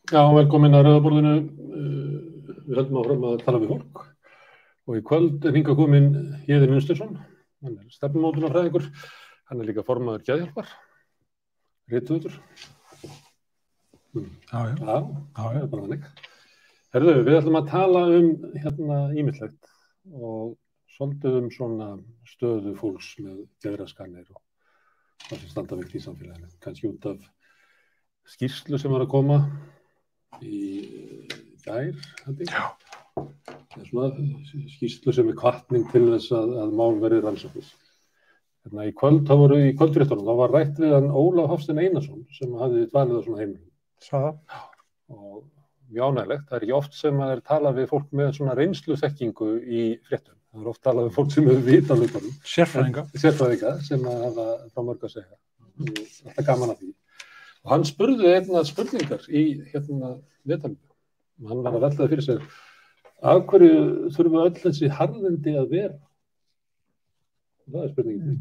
Já, velkomin að Rauða borðinu. Við höldum áfram að tala við fólk og í kvöld er hingað kominn Héðinn Munsteinsson. Hann er stefnumótunarfræðingur. Hann er líka formaður Geðhjálpar, rithöfundur. Já, Það er bara þannig. Herðu, við ætlum að tala ýmislegt og svolítið svona stöðu fólks með geðraskanir og það sem standa veikt í samfélaginu. Kannski út af skýrslu sem var að koma í gær, held ég. Já. Það er svona skýrslu sem er hvatning til þess að mál verði rannsóknuð. Í kvöldfréttunum, þá var rætt við hann Ólaf Hafstein Einarsson sem hafði dvalið á svona heimilum. Það. Og mjög ánægilegt, það er ekki oft sem að tala við fólk með svona reynsluþekkingu í fréttum. Það er oft talað við fólk sem hefur vitað hlutunum. Sérfræðinga sem hafa frá mörg að segja. Alltaf gaman að því. Og hann spurði einna spurningar í viðtalinu. Hann var að velta það fyrir sér. Af hverju þurfa öll þessi harðindi að vera? Það er spurningin.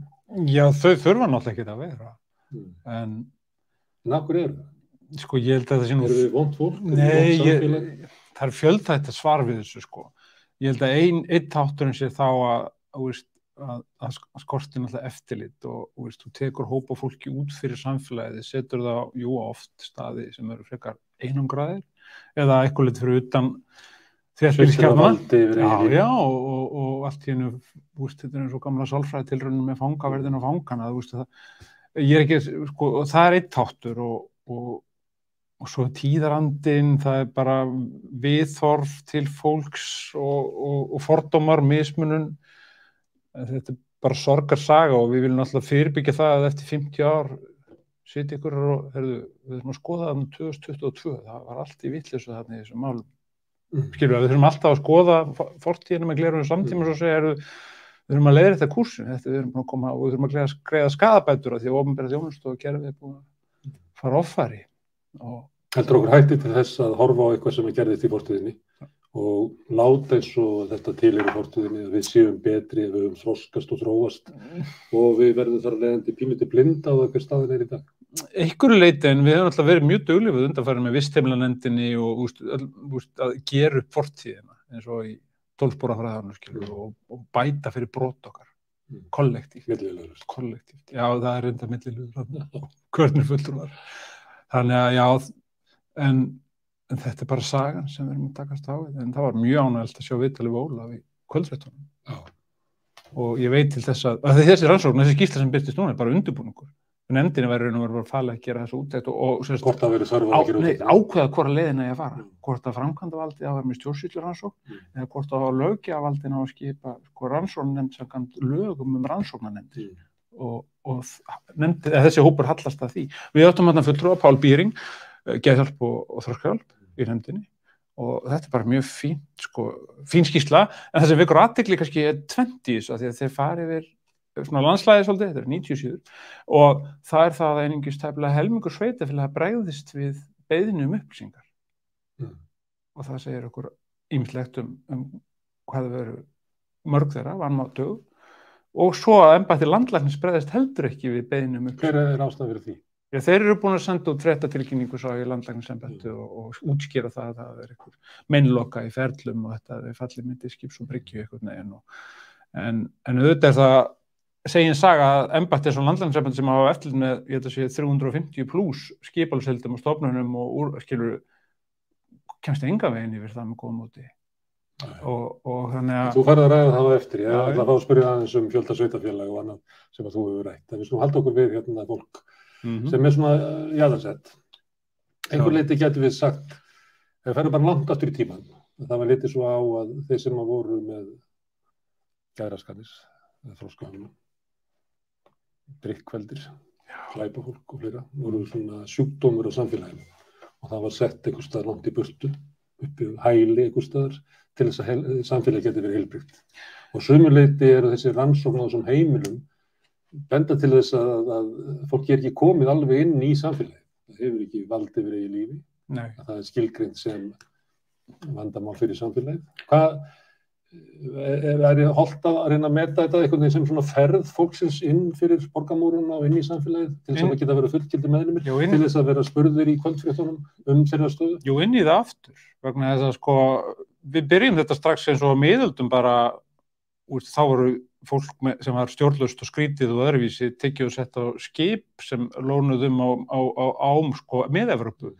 Já, þau þurfa náttúrulega ekki að vera. En af hverju eru það? Sko, ég held að það sé nú... Eru við vont fólk? Nei, það er fjölþætt að svar við þessu, sko. Ég held að einn þátturinn sé þá að skorti náttúrulega eftirlit og þú tekur hópa fólki út fyrir samfélagið, setur það oft staði sem eru frekar einangraðir eða eitthvað litur fyrir utan þéttbýliskjarna. Já, og allt í hennu, þetta er eins og gamla sálfræðitilraunum með fangaverðin og fangana, ég er ekki, sko, það er einn þáttur og svo tíðarandinn, það er bara viðhorf til fólks og fordómar, mismunun. Þetta er bara sorgarsaga og við viljum alltaf fyrirbyggja það að eftir 50 ár sitja ykkur og við þurfum að skoða það 2022, það var allt í vitleysu þarna í þessum málum. Skilur við þurfum alltaf að skoða fortíðina með gleraugun samtíma og svo segja við þurfum að leiðrétta kúrsin, við þurfum að koma og við þurfum að greiða skaðabætur því að opinbera þjónustukerfið er búin að fara offari. Heldur okkur hætti til þess að horfa á eitthvað sem gerðist í fortíðinni og láta eins og þetta til í fortíðinni að við séum betri, að við höfum þroskast og þróast og við verðum þar leiðandi pínlítið blinda á hver staðin er í dag? Einhverju leyti, en við höfum alltaf verið mjög duglegir undanfarið með vistheimlanefndinni og að gera upp fortíðina eins og í 12 sporafræðarnir og bæta fyrir brot okkar. Kollektíft. Millilegust. Kollektíft. Já, það er reynda millilegur. Hvernig fulltrúar. Þannig að já, en þetta er bara sagan sem við erum að takast á við. En það var mjög ánægilegt að sjá viðtalið við Ólaf í kvöldfréttunum. Já. Og ég veit til þess að þessi rannsókn, þessi skýrsla sem birtist núna er bara undirbúningur. Nefndinni væri bara falið að gera þessu úttekt og hvort það verið þörf að gera úttekt. Ákveða hvora leiðina ég að fara. Hvort að framkvæmdavaldið á að vera með stjórnsýslurannsókn eða hvort að löggjafarvaldið á að skipa rannsóknarnefnd samkvæmt lögum rannsóknarnefndir. Og þessi hópur hallast að því. Við áttum þarna fulltrúa Pál Bíring, Geðhjálp og Þroskahjálp í nefndinni og þetta er bara mjög fín skýrsla en það sem vekur athygli kannski er 20 því að þeir fari yfir svona landslæði svolítið, þetta er 90 síður og það er það að einungis tæplega helmingur sveitarfélaga bregðist við beiðni upplýsingar og það segir okkur ýmislegt hvað það veru mörg þeirra, vanmáttög og svo að embætti landlæknis bregðist heldur ekki við beiðni upplýsingar. Hver er ástæðan fyrir því? Já, þeir eru búin að senda út fréttatilkynningu svo í landlæknisembætti og útskýra það að það er einhver meinloka í ferlum og þetta er fallið myndi skips og bryggju einhvern veginn en auðvitað er það segin saga að embætti er svona landlæknisembætti sem hafa eftirlit með, ég held að sé 350 plus skipalsheildum og stofnunum og skilur kemst enga veginn yfir það með góðum móti. Og þannig að... Þú færð að ræða það á eftir, ég ætla að fá að spyrja aðeins fjölda sveitafélag og annað sem að þú hefur rætt. En við skulum halda okkur við fólk sem er svona jaðarsett. Einhver leyti getur við sagt, ef við ferum bara langt aftur í tímann, það var litið svo á að þeir sem voru með geðraskanir, þroskahömlun, drykkveldir, glæpafólk og fleira, voru svona sjúkdómur á samfélaginu og það var sett einhvers staðar langt í burtu, uppi hæli einhvers staðar til þess að samfélagi geti verið heilbrigt. Og sömuleyti eru þessi rannsókn á þessum heimilum benda til þess að fólk er ekki komið alveg inn í samfélagið. Það hefur ekki vald yfir eigin lífi. Nei. Það er skilgreint sem vandamál fyrir samfélagið. hollt að reyna að meta þetta einhvern veginn sem svona ferð fólksins inn fyrir borgarmúruna og inn í samfélagið til þess að geta verið fullgildir meðlimir, til þess að vera spurðir í kvöldfréttunum þeirra stöðu? Jú, inn í það aftur, vegna þess að sko, við byrjum þetta strax eins og á miðöldum bara, þá voru fólk sem var stjórnlaust og skrítið og öðruvísi tekið og sett á skip sem lónuðum á sko, Mið-Evrópu.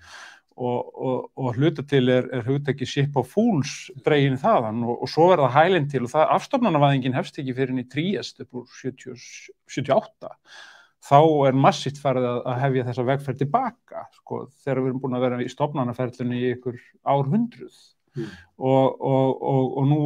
Og hluta til hugtakið ship of fools dregin þaðan og svo það hælinn til og það afstofnanavæðingin hefst ekki fyrir í Tríest upp úr 78. Þá massíft farið að hefja þessa vegferð tilbaka, sko, þegar við erum búin að vera í stofnanaferlunni í ykkur árhundruð. Og nú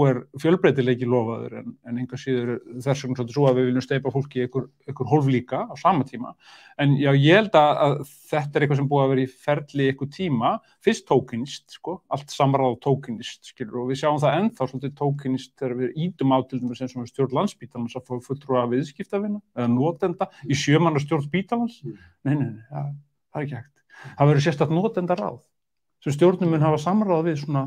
fjölbreytileiki lofaður en enga síður þess vegna svolítið svo að við viljum steypa fólki í ykkur hólf líka á sama tíma en já, ég held að þetta eitthvað sem búið að vera í ferli í ykkur tíma fyrst tókenist, sko, allt samráð tókenist, skilur, og við sjáum það ennþá svolítið tókenist þegar við ítum á til dæmis eins og stjórn Landspítalans að fá fulltrúa viðskiptavina eða notenda í 7 manna stjórn Spítalans nei, það ekki hægt það verður sérstakt notendaráð sem stjórnum mun hafa samráð við svona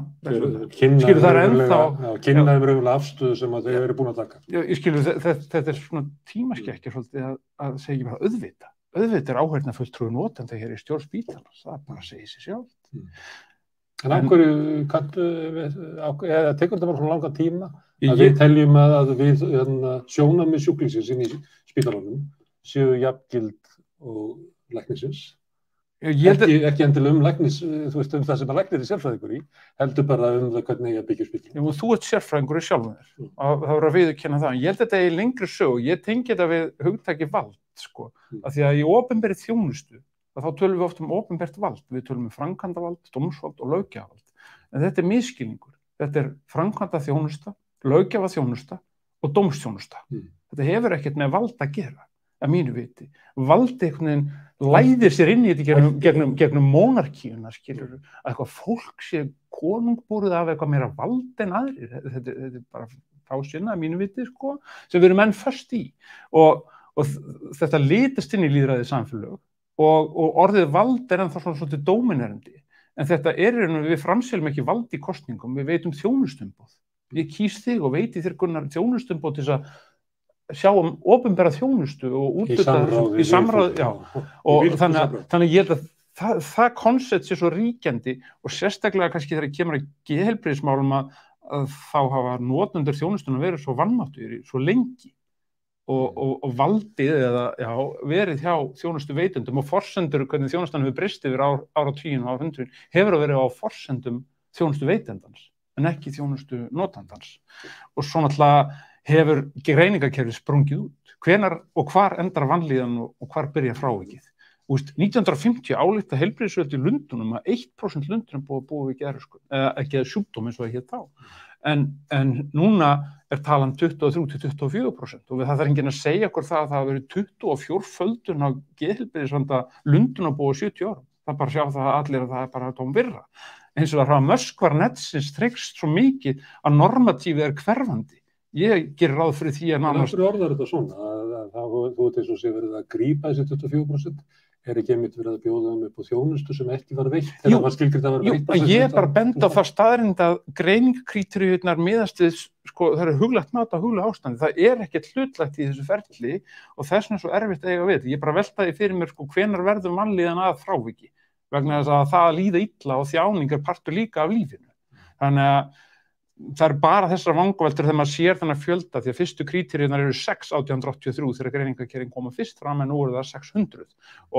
skilur það ennþá kynnaðum raunverulega afstöðu sem að þau eru búin að taka. Ég skilur þetta svona tímaskekkja svolítið að segja ekki bara auðvitað áheyrnarfulltrúi notenda hér í stjórn Spítalans, það bara segir sig sjálft. En af hverju eða tekur þetta bara svona langa tíma að við teljum að við sjónarmið sjúklingsins inn í spítalanum séu jafngild og læknisins? Ekki endilega læknis, þú veist það sem að læknir sérfræðingur í, heldur bara það hvernig ég byggja spítalann. Já, þú ert sérfræðingur í sjálfum þér, það verður að viðurkenna það. Ég held þetta í lengri sögu, ég tengi þetta við hugtaki vald, sko, af því að í opinberri þjónustu, þá tölum við oft opinbert vald, við tölum framkvæmdavald, dómsvald og löggjafavald. En þetta skilningur, þetta framkvæmda þjónusta, löggjafa þjónusta og dómsþjónusta. Þetta hefur ekkert með vald að gera. Að mínu viti, valdi einhvern veginn læðir sér inn í þetta gegnum monarkíuna, skilur, að eitthvað fólk sé konungbúrið af eitthvað meira vald en aðrir, þetta bara fásinna að mínu viti, sko, sem við erum enn föst í og þetta litast inn í lýðræðið samfélög og orðið vald ennþá svona dóminerandi, en þetta við framselum ekki vald í kosningum, við veitum þjónustumboð, ég kýs þig og veiti þér Gunnar þjónustumboð til að sjá opinbera þjónustu og útluta í samráði, já, og þannig að ég held að það konsept sé svo ríkjandi og sérstaklega kannski þegar kemur að geðheilbrigðismálum að þá hafa notendur þjónustuna verið svo vanmáttugur svo lengi og valdið eða verið hjá þjónustu veitendum og forsendur hvernig þjónustan hefur breyst yfir áratuginn og árhundruð hefur að verið á forsendum þjónustu veitendans en ekki þjónustu notandans og svo náttúrulega hefur greiningakerfið sprungið út. Hvenær og hvar endar vanlíðan og hvar byrjar frávikið? 1950 álykta heilbrigðisyfirvöld í Lundúnum að 1% Lundunum búið við geðsjúkdóm eins og það hét þá. En núna talan 23–24% og það þarf enginn að segja okkur það að það hafi verið 24-földun á geðheilbrigðisvanda Lundunabúa 70 árum. Það bara sjá það allir að það bara tómvirra. Eins og það möskvar netsins tregst svo mikið að normatífið hverfandi. Ég gerir ráð fyrir því að nánast... Hvernig orðar þetta svona? Þú ert eins og sé verið að grípa þessi 24%? Ekki einmitt verið að bjóða upp á þjónustu sem ekki var veitt? Jú, ég bara benda á það staðreynd að greiningakríteríurnar miðast við, sko, það huglægt mat á huglægu ástandi. Það ekkert hlutlægt í þessu ferli og þess vegna svo erfitt að eiga við. Ég bara veltaði fyrir mér, sko, hvenær verður vanlíðan að fráviki? Vegna þess að það að líða illa og þjáning partur líka af lífinu. Þannig að það bara þessar vangaveltur þegar maður sér þennan fjölda því að fyrstu kríteríurnar eru 6 1883 þegar greiningakerfin koma fyrst fram en nú eru það 600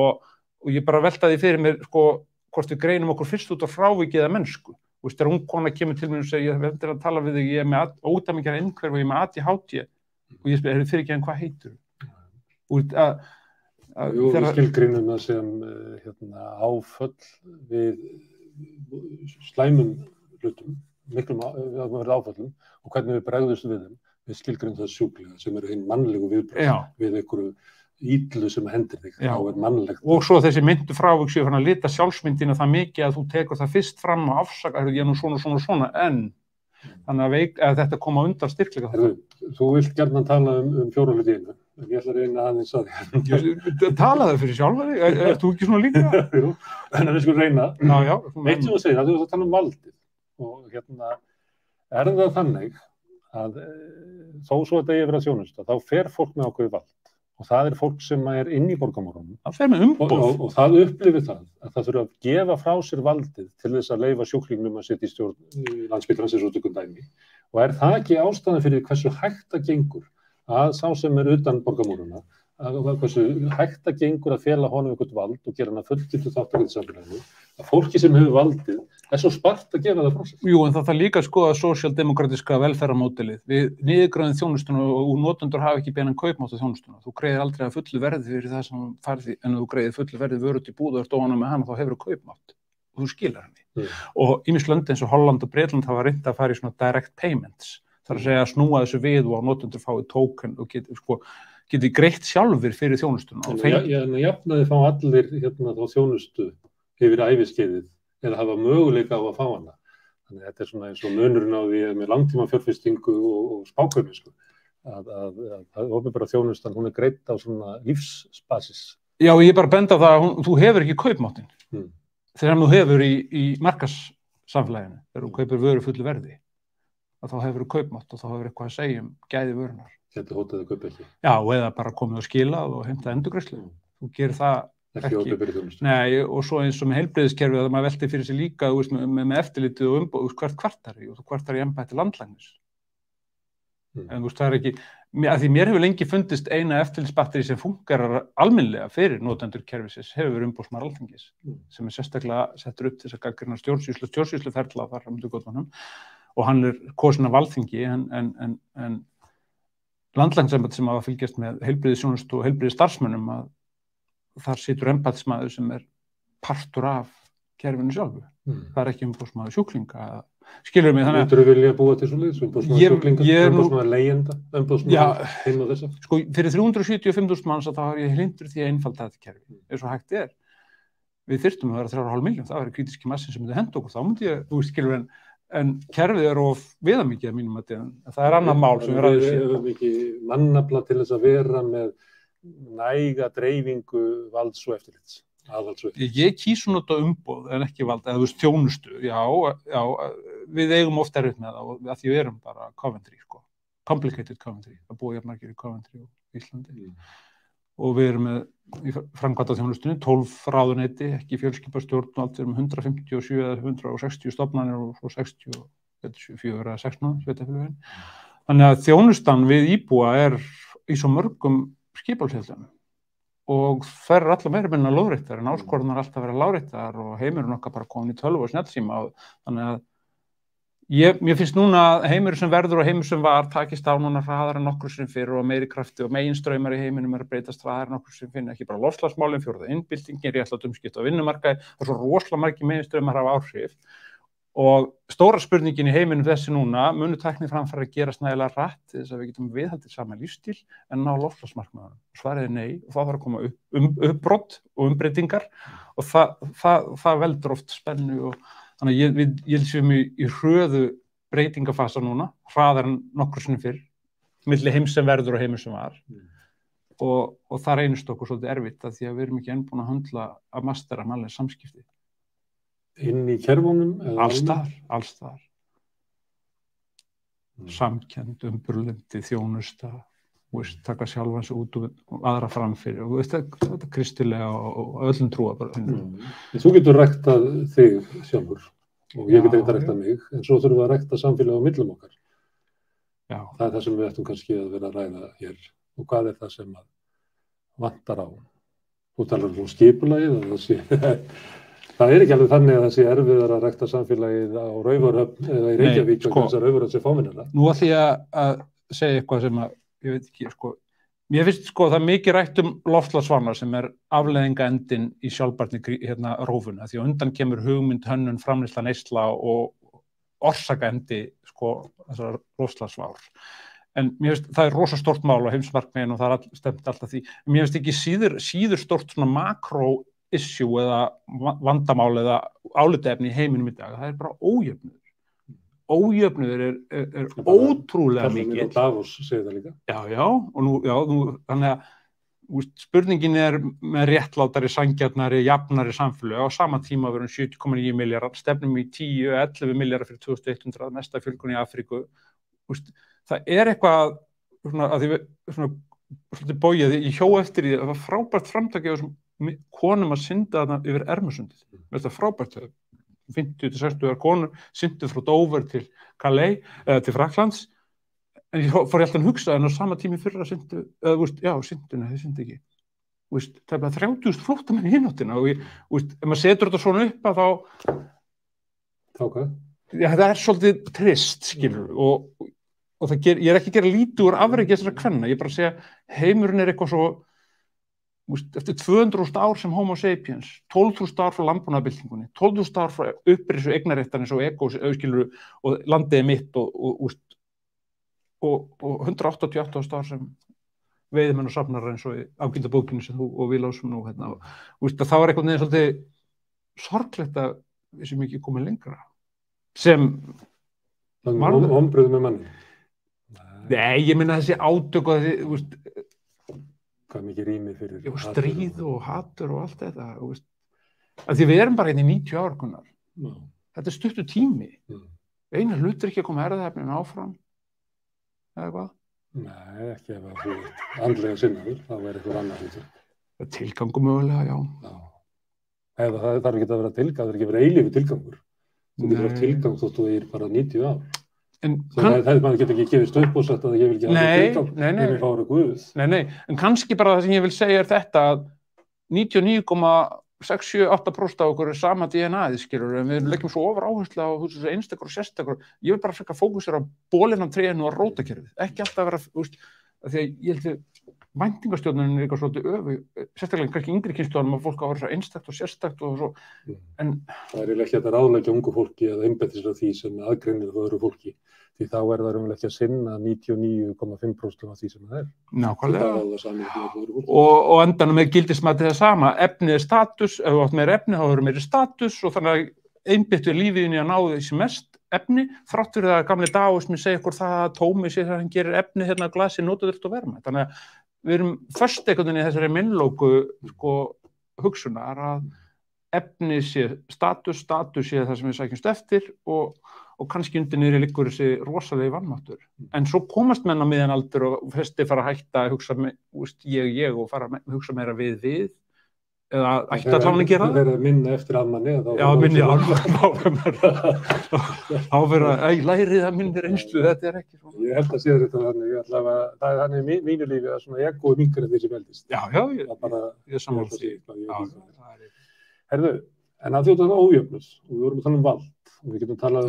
og ég bara veltaði fyrir mér sko hvort við greinum okkur fyrst út á fráviki eða mennsku og þegar ung kona kemur til mér og segir ég er að tala við þig, ég er með ódæmigerða einhverfu og ég er með ADHD og ég spyr, fyrir ekki en hvað heitir þú? Við skilgreinum það sem áföll við slæmum hlutum miklum áfallum og hvernig við bregðumst við þeim. Við skilgreinum það sjúklega sem eru hinn mannlegu viðbrögð við einhverju illu sem hendir þig. Þá mannlegt. Og svo þessi myndu frávik séu að lita sjálfsmyndina það mikið að þú tekur það fyrst fram og afsaka, ég er nú svona, en þannig að þetta koma undan styrkleika. Þú vilt gjarnan tala um 4 hluti í einu, en ég ætla að reyna aðeins að því. Talaðu fyrir sjálfa þig, ert þú ekki svona líka? Jú, en við skulum reyna. Eitt sem þú segir, þú ert að tala um valdið. Og það þannig að þó svo að þetta vera þjónusta, þá fer fólk með ákveðið vald og það fólk sem inn í borgarmorgunum. Það fer með umboð. Og það upplifir það að það þurfa að gefa frá sér valdið til þess að leyfa sjúklingnum að sitja í stjórn Landspítalans eins og tökum dæmi. Og það ekki ástæðan fyrir hversu hægt það gengur að sá sem utan borgarmúrana, hversu hægt það gengur að fela honum eitthvað vald og gera hann að fullgildu þátttöku í samfélaginu, að fólki sem hefur valdið svo spart að gefa það frá sér. Jú, en það þarf líka að skoða sósíaldemókratíska velferðarmódelið. Við niðurgreiðum þjónustuna og notendur hafa ekki beinan kaupmátt á þjónustuna. Þú greiðir aldrei að fullu verði fyrir það sem farði, en þú greiðir fullu verði vöru til búð og ert óánægður með hana, þá hefur þú kaupmátt og þú skilar henni. Og ýmis lönd eins og Holland og Bretland hafa reynt að fara í svona direct payments. Það að segja að snúa þessu við og notendur fái token og geti greitt sjálfur fyrir þjónustuna. En jafnaði fá allir þá þjónustu yfir æviskeiðið eða hafa möguleika á að fá hana. Þannig að þetta svona eins og munurinn á því með langtíma fjárfestingu og spákaupin, að opinbera þjónustan, hún greidd á svona lífsbasis. Já, ég bara benda á það að þú hefur ekki kaupmáttinn. Þegar þú hefur í markaðssamfélaginu, þegar þú kaupir vöru fullu verði, að þá hefur þú kaupmátt og þá hefur eitthvað að segja gæði vörunar. Þetta hótaði kaupa ekki. Já, eða bara komið og skilað og heimta endurgreiðslu. Þú gerir það ekki. Nei, og svo eins og með heilbrigðiskerfið að maður velti fyrir sig líka með eftirlitið og umboð, hvert kvartar og þú kvartar í embætti landlæknis. En það ekki, að því mér hefur lengi fundist eina eftirlitsbatteri sem fungerar almennlega fyrir notendur kerfisins hefur umboðsmaður Alþingis, sem sérstaklega settur upp til þess að gagnrýna stjórnsýsluferla þar fram til Götmanum, og hann kosinn af Alþingi en landlæknisembætti sem hafa fylgjast með heilbrigðisþjónustu og heilbrigðisstarfsmönnum að þar situr embættismaður sem partur af kerfinu sjálfu. Það ekki umboðsmaður sjúklinga. Skilur mig þannig að... Myndirðu vilja búa til svoleiðis? Umboðsmaður sjúklinga, umboðsmaður leigjenda, umboðsmaður hinn og þessa? Sko, fyrir 375.000 manns þá har ég hlindur því að einfalda þetta kerfi. Eins og hægt Við þyrftum að vera 3,5 milljón, það væri krítíski massi sem myndi henda okkur. Þá myndi ég, skilur, en kerfið of viðamikið að mínum að það annað mál sem við ræðum síðan. Við höfum ekki mannafla til þess að vera með næga dreifingu valds og eftirlits. Ég kýs nota umboð en ekki vald, eða þjónustu, já, við eigum oft erfitt með það og að því við erum bara Coventry, complicated Coventry, það búa jafn margir í Coventry og Íslandi. Og við erum með í framkvæmda þjónustunni 12 ráðuneyti, ekki fjölskipastjórn og allt, við erum 157 eða 160 stofnanir og svo 64 eða 16 sveitarfélögin. Þannig að þjónustan við íbúa í svo mörgum skipulsheiðum og þær allar meira minna lóðréttar en áskorunar alltaf vera láréttar og heimurinn okkar bara komin í tölvu og snjallsíma og þannig að mér finnst núna að heimur sem verður og heimur sem var takist á núna hraðar en nokkur sem fyrir og meiri krafti og meginstraumar í heiminum að breytast hraðar en nokkur sem fyrir, ekki bara loftslagsmálin, fjórða innbyltingin, réttlátt umskipti á vinnumarkaði, það svo rosalega margir meginstraumar hafa áhrif og stóra spurningin í heiminum þessi núna, munu tækniframfarir að gerast nægilega hratt þess að við getum viðhaldið sama lífstíl en ná loftslagsmarkmiðunum. Svarið nei og það þarf að koma uppbrot og umbreytingar og það veldur oft spennu og þannig að ég séum í hröðu breytingafasa núna, hraðar en nokkur sinnum fyrr, milli heims sem verður og heimur sem var. Og það reynist okkur svolítið erfitt að því að við erum ekki enn búin að höndla að mastera mannlega samskipti. Inn í kerfunum? Alls staðar. Samkennd, umburlendi, þjónusta, taka sjálfans út og aðra framfyrir og þetta kristilega og öllum trúa bara. Þú getur ræktað þig sjálfur og ég get eitthvað ræktað mig en svo þurfum við að rækta samfélagi á millum okkar. Já. Það það sem við ættum kannski að vera að ræða hér og hvað það sem vantar á. Þú talar skipulagið og það ekki alveg þannig að það sé erfiðar að rækta samfélagið á Raufarhöfn eða í Reykjavík og þessar Raufarhöfn sem fámennina. Nú ætla ég að segja eitthvað sem ég veit ekki, mér finnst það mikið rætt loftslagsvána sem afleiðingaendinn í sjálfbærni rófuna, því að undan kemur hugmynd, hönnun, framleiðsla, neysla og orsakaendi þessar loftslagsvár. En mér finnst það rosa stórt mál á heimsmarkmiðinu og það stemt alltaf því. Mér finnst ekki síður stórt svona makró issue eða vandamál eða álitaefni í heiminum í dag, það bara ójöfnuður. Ójöfnuður ótrúlega mikið. Það Davos segir það líka. Já, og nú, þannig að spurningin með réttlátari, sanngjarnari, jafnari samfélög á sama tíma verum 70,9 milljarðar, stefnum í 10-11 milljarðar fyrir 2100, mesta fjölgun í Afríku. það eitthvað svona, að því við svona, svolítið bóið, ég hjó eftir því, það var frábært framtak af þessum konum að synda þarna yfir Ermusundið. Þetta er frábært, 50-60 konur syndu frá Dover til Calais, til Frakklands, en ég fór alltaf að hugsa, en á sama tími fyrir að syndu, synduna, þið syndu ekki. Það er bara 30.000 flóttamenn í hináttina og ef maður setur þetta svona upp að þá hvað? Já, það er svolítið trist, skilur, og ég er ekki að gera lítið úr afreki þessara kvenna, ég er bara að segja, heimurinn er eitthvað svo, eftir 200.000 ár sem Homo sapiens, 12.000 ár frá landbúnaðarbyltingunni, 12.000 ár frá upprisu eignarréttarins og skilur, og landið mitt og 188 ár sem veiðimenn og safnarar eins og ágilda bókinu sem þú og við lásum nú hérna. Það var eitthvað neðan svolítið sorglegt að við sem ekki komið lengra. Sem ombröðum með manni? Nei, ég minna þessi átök og þessi, hvað mikið rými fyrir stríð og hatur og allt þetta, að því við erum bara hérna í 90 ár, Gunnar. Þetta er stuttur tími. Einu hlutur ekki að koma erfðaefnin áfram, eða hvað? Nei, ekki ef þú ert andlega sinnaður, þá eitthvað annað hlutur. Tilgangur mögulega, já. Eða það þarf ekki að vera tilgang, það er ekki að vera eilífur tilgangur. Þú getur haft tilgang þótt þú bara 90 ár. Það getur ekki gefist upp og sagt að ég vil ekki hafa tilgang, ég vil fá að vera Guð. Nei, en kannski bara það sem ég vil segja er þetta að 99,678% af okkur er sama DNA-ið, skilur, en við leggjum svo ofur áherslu á þessu einstakur og sérstakur. Ég vil bara frekar fókusera á bólinn af trénu og rótakerfið, ekki alltaf vera, því að ég held að væntingastjórnunin er eitthvað svolítið sérstaklega kannski yngri kynslóðum að fólk á að vera svo einstakt og sérstakt og svo, en það er ekki að ráðleggja ungu fólki að einbeita sér að því sem aðgreinir það öðru fólki. Því þá það ekki að sinna 99,5% af því sem það er. Nákvæmlega. Og endanum með gildismatið það sama. Efnið er status, ef þú átt meira efni, þá verður meiri status og þannig að einbyttu er lífiðinni að ná þessi mest efni, þrátt fyrir það gamli dagismi segja ykkur það að Tómi sé það hann gerir efni hérna að glasi notaðurst og verma. Þannig að við erum först einhvern veginn í þessari minnlóku hugsunar að efni sé status sé það sem við sækjumst eftir og kannski undir niðri liggur þessi rosalegi vanmáttur. En svo komast menn á miðjan aldur og flestir fara að hætta að hugsa ég og fara að hugsa meira við eða ætti að klána að gera það. Það er minna eftir að manni. Já, minni þá verður að lærið að minni reynslu, þetta er ekki svona. Ég held að sé þetta þannig, það er þannig í mínu lífi að svona ég og mingur en því sem eldist. Já, ég er sammála því. Herðu, en að þjóta ójöfnus og við vorum að tala vald.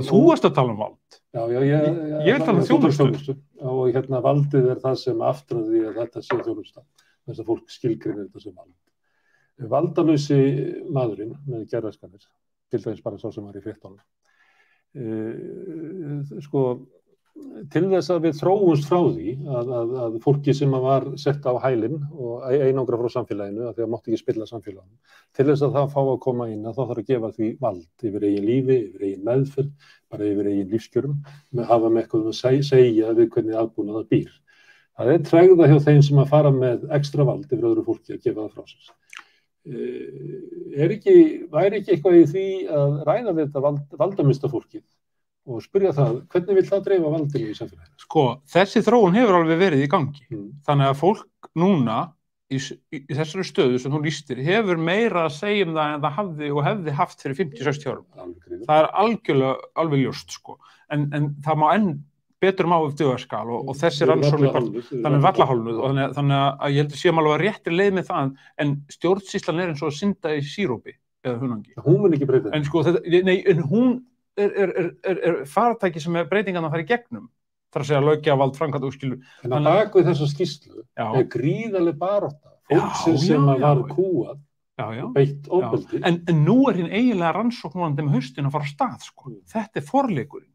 Þú varst að tala vald. Já, ég vil tala þjónustu. Og valdið er það sem aftraði því að þetta sé þjónusta. Þess að fólk skilgreinir þetta sem vald. Valdalausi maðurinn með gerðaskanir, til dæmis bara sá sem var í fréttunum. Til þess að við þróumst frá því að fólki sem var sett á hælinn og einangra frá samfélaginu, að því að mátti ekki spilla samfélaginu, til þess að það fá að koma inn að þá þarf að gefa því vald yfir eigin lífi, yfir eigin meðferð, bara yfir eigin lífskjörum, með hafa með eitthvað að segja við hvernig aðbúnað það býr. Það er tregða hjá þeim sem að fara með ekstra vald yfir öðru fólki að gefa það frá sér. Væri ekki eitthvað í því að ræða við þetta valdamista fólkið og spyrja það, hvernig vil það dreifa valdinu í samfélaginu? Þessi þróun hefur alveg verið í gangi. Þannig að fólk núna í þessari stöðu sem þú lýstir hefur meira að segja það en það hafði og hefði haft fyrir 50-60 árum. Það er alveg ljóst, en það má enn betur má við dugarskal og þessi rannsóknir vallahálnuð og þannig að ég heldur séum alveg réttir leið með það en stjórnsýslan er eins og að synda í sírópi eða hunangi. Hún mun ekki breyta en hún er faratæki sem breytingarna fara í gegnum. Það er að segja löggjafarvald, framkvæmd og skilur. En að bak við þessa skýrslu er gríðarleg barátta. Fólksins sem var kúað og beitt ofbeldi. En nú er hinn eiginlega rannsókn núna með haustin að fara af stað. Þetta er forleikurinn.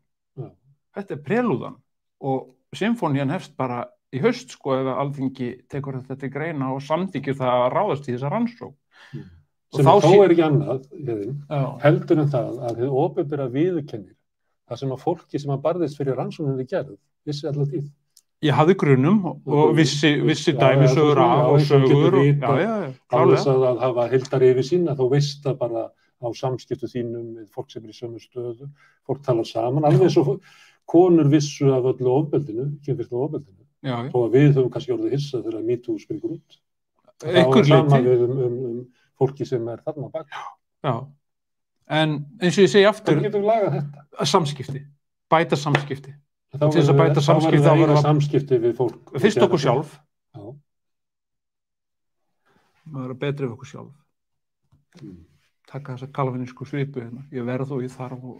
Þetta er prelúðan og symfónían hefst bara í haust ef Alþingi tekur þetta til greina og samþykkir það að ráðast í þessa rannsókn. Sem þá er ekki annað, heldur en það að þið opinbera viðurkennir það sem að fólki sem að barðist fyrir rannsókninni gerð, vissi alltaf tíð. Ég hafði grunum og vissi dæmisögur af og sögur. Alveg að hafa heildar yfir sína, þá veist það bara á samskiptu þínum með fólk sem er í sömu stöðu, fólk tala saman, alveg eins og konur vissu af öllu ofbeldinu, kynferðislega ofbeldinu. Já. Þó að við höfum kannski orðið hissa þegar MeToo springur út. Einhver sama leyti. við fólki sem þarna á bak. Já. En eins og ég segi aftur. Hvernig getum við lagað þetta? Samskipti. Bæta samskipti. Þá verður það eiga samskipti við fólk. Fyrst okkur sjálf. Já. Maður er betri við okkur sjálf. Taka þessa kalvinísku svipu hérna. Ég verð og ég þarf og...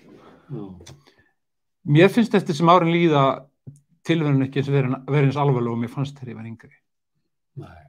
Mér finnst eftir sem árin líða tilverun ekki eins verið eins alvarleg og mér fannst þegar ég var yngri. Nei.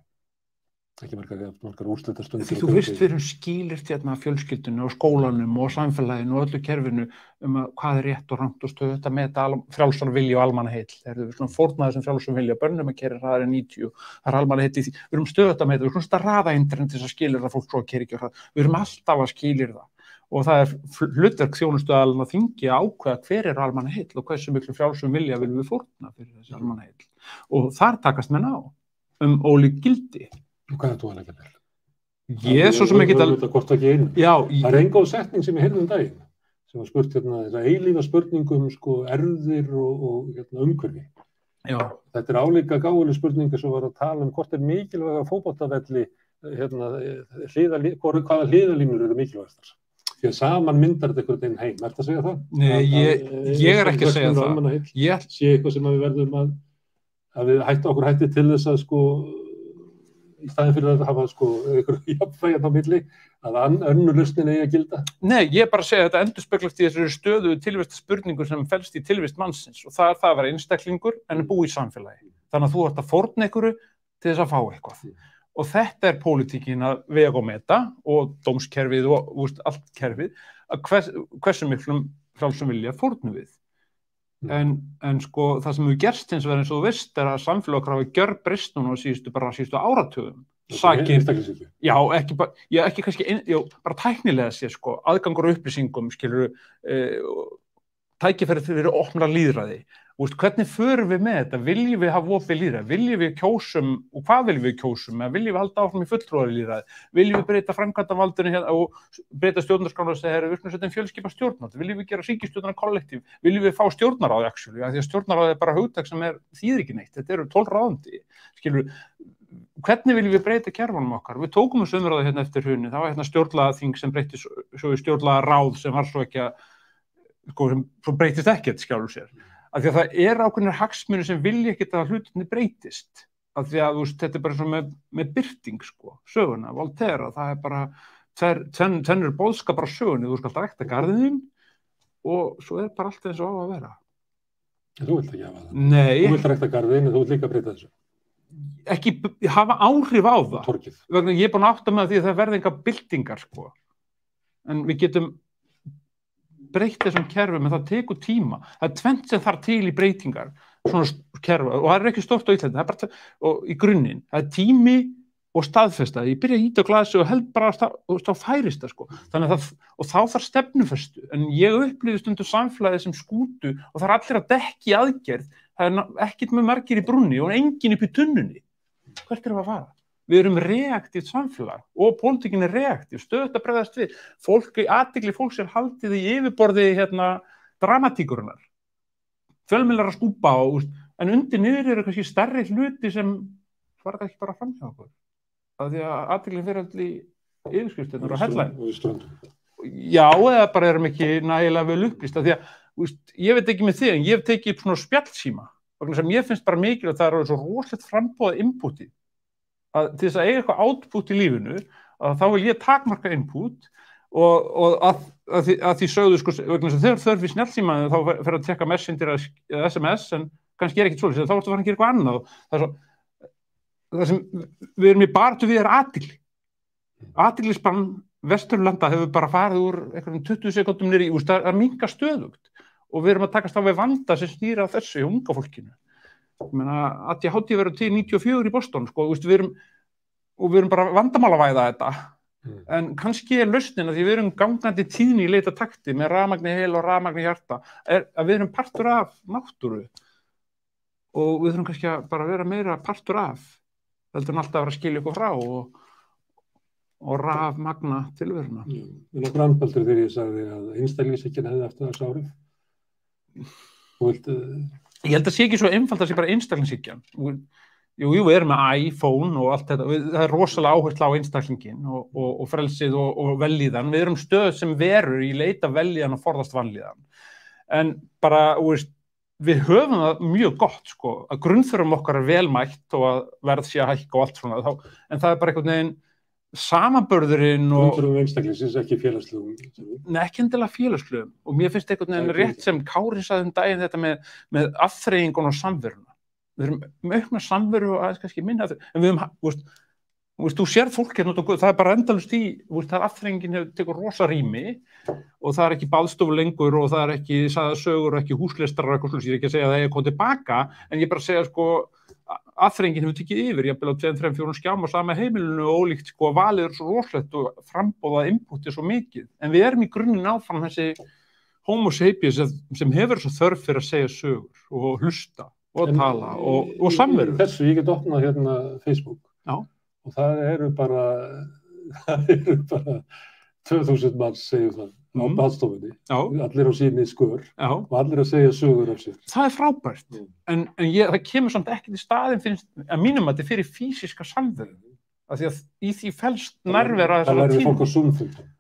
Ekki margar úrslitastundir. Því þú veist við erum skilyrt hérna fjölskyldunni og skólanum og samfélaginu og öllu kerfinu hvað er rétt og rangt og stöðu þetta með frjálsan vilja og almannaheill. Þegar við svona fórnaði sem frjálsan vilja, börnum að keyra hraðar en 90, það er almannaheill í því. Við erum stöðu þetta með þetta, við erum svona raða internet til þess að skilja það fólk svo að keyra ekki hrað. Við erum alltaf að skilja það. Og það er hlutverk þjónustuaðalinn að þingja ákveða hver er almannaheill og hversu miklu frjálsum vilja viljum við fórna fyrir þessi almannaheill. Og þar takast menn á ólík gildi. Og hvað er þú að leggja til? Ég er svo sem ekki að... Það er ein góð setning sem ég heyrði daginn, sem var spurt þessa eilífa spurningum erfðir og umhverfi. Já. Þetta er álíka gáfuleg spurningar sem var að tala hvort er mikilvæga fótboltavelli, hvaða hliðalínur eru mikilvægastar. Því að saman myndar þetta einhvern veginn heim. Ertu að segja það? Nei, ég er ekki að segja það. Ég sé eitthvað sem við verðum að við okkur hætti til þess að í staðinn fyrir að hafa einhver jafnvægi á milli, að önnur lausnin eigi að gilda? Nei, ég bara segja að þetta endurspeglast í þessari stöðu tilvistarspurningu sem felst í tilvist mannsins og það er það að vera einstaklingur en búa í samfélagi. Þannig að þú ert að fórna einhverju til þess að fá eitthvað. Og þetta er pólitíkin að vega og meta og dómskerfið og allt kerfið að hversu miklum frjálsum vilja fórnum við. En það sem hefur gerst hins vegar eins og þú veist er að samfélag hafa gjörbreyst núna á síðustu áratugum. Já, ekki kannski, bara tæknilega sé aðgangur upplýsingum, tækifæri fyrir opna lýðræði. Hvernig förum við með þetta? Viljum við hafa opið lýðræði? Viljum við kjósum og hvað viljum við kjósum? Viljum við halda áfram í fulltrúalýðræði? Viljum við breyta framkvæmdarvaldinu hérna og breyta stjórnarskrána og segja við viljum setja fjölskipa stjórnvald? Viljum við gera ríkisstjórnarna kollektív? Viljum við fá stjórnarráð actually? Því að stjórnarráð er bara hugtak sem þýðir ekki neitt. Þetta eru 12 ráðandi. Hvernig viljum við breyta kerfunum okkar? Við tókum þessu umræðu hérna eftir hrunið. Það var hérna stjórnlagaþing sem breytti svo í stjórnlagaráð sem var svo ekki sem breytist ekkert skjálfur sér. Af því að það er ákveðnir hagsmunir sem vilja ekkert að hlutinni breytist. Af því að þetta er bara svona með birting söguna, Voltaire, það er bara tvennur boðskapar á sögunni, þú skalt rækta garðinn og svo er bara allt eins og á að vera. Þú vilt ekki hafa það. Nei. Þú vilt rækta garðinn en þú vilt líka breyta þessu. Ekki hafa áhrif á það. Torgið. Vegna ég er búin að átta með því að það verði enga byltingar En við getum breytt þessum kerfum, en það tekur tíma. Það er tvennt sem þarf til í breytingar, svona kerfa, og það er ekki stórt á Íslandi, það er bara í grunninn. Það er tími og staðfesta. Ég byrja að ýta á glasi og held bara þá færist það, Þannig að og þá þarf stefnufestu. En ég upplifði stundum samfélagið sem skútu og það er allir að dekki aðgerð. Það er ekkert með margir í brúnni og enginn upp í tunnunni. Hvert er það að fara? Við erum reaktíft samfélag og pólitíkin er reaktív, stöðugt að bregðast við. Athygli fólks er haldið í yfirborði dramatíkurinnar. Fjölmiðlar að skúpa en undir niður eru kannski stærri hluti sem fara ekki bara fram hjá okkur. Það því að athygli fyrir allir í yfirskriftirnar og headline. Já, eða bara erum ekki nægilega vel upplýst. Því að ég veit ekki með þig, en ég hef tekið upp svona spjallsíma. Sem ég finnst bara mikilvægt að það eru svo rosalegt framboðað inputið. Til þess að eiga eitthvað output í lífinu, þá vil ég takmarka input og að því sögðu vegna sem þegar þörf í snjallsímaðu þá fer að tekka messenger eða SMS en kannski er ekkert svoleiðis, þá ertu að fara að gera eitthvað annað. Það sem við erum í baráttu við er athygli. Athyglisbann Vesturlanda hefur bara farið úr einhverjum 20 sekúndum niður í, það minnka stöðugt og við erum að takast á við vanda sem snýr að þessu í unga fólkinu. Ég meina, ADHD verður til 94 í Boston, við erum bara vandamálavæða þetta. En kannski er lausnin að því við erum gangandi tíðni í leita takti með rafmagni í heila og rafmagni í hjarta, að við erum partur af náttúru og við þurfum kannski að bara vera meira partur af, heldur en alltaf að vera að skilja ykkur frá og rafmagna tilveruna. En á grannbaldur þegar ég sagði að einstaklingshyggjan hefði eftir þessu árið? Ég held að sé ekki svo einfalt að sé bara einstaklingshyggjan. Jú, við erum með iPhone og allt þetta, það er rosalega áhersla á einstaklingin og frelsið og vellíðan. Við erum stöð sem verur í leita vellíðan og forðast vanlíðan. En bara, við höfum það mjög gott, sko, að grunnþörfum okkar er velmætt og að verð sé að hækka og allt svona, en það er bara einhvern veginn samanburðurinn og... Grunnþörfum einstaklingsins, ekki félagslegum. Nei, ekki endilega félagslegum. Og mér finnst einhvern veginn rétt sem Kári sagði daginn þetta með afþreyingun og samveruna. Við erum með aukna samveru og aðeins kannski minna þau, en við höfum, þú sér fólk hérna, það er bara endalaust það er afþreyingin hefur tekur rosa rými og það er ekki baðstofu lengur og það er ekki sagðar sögur og ekki húsleistarar og eitthvað slús, ég er ekki að segja að það er komið tilbaka, en ég bara segja, sko, afþreyingin hefur tekið yfir, ég vil á 2-3-4 skjám og sama heimilinu og ólíkt, sko, valið er svo rosalegt og frambóðað inputið svo mikið, en við erum í grunninn áfram þessi homo sapiens sem hefur svo þörf fyrir að segja sögur og hlusta og tala og samveru. Þessu, ég get opnað hérna Facebook. Já. Og það eru bara 2000 manns segjum það á baðstofunni. Allir á síni skör og allir að segja sögur af sér. Það er frábært. En það kemur samt ekki til staðinn finnst að mínum að þetta fyrir físiska samveru. Af því að í því felst nærvera þessara tíma. Það lærði fólk á Zoom-fundum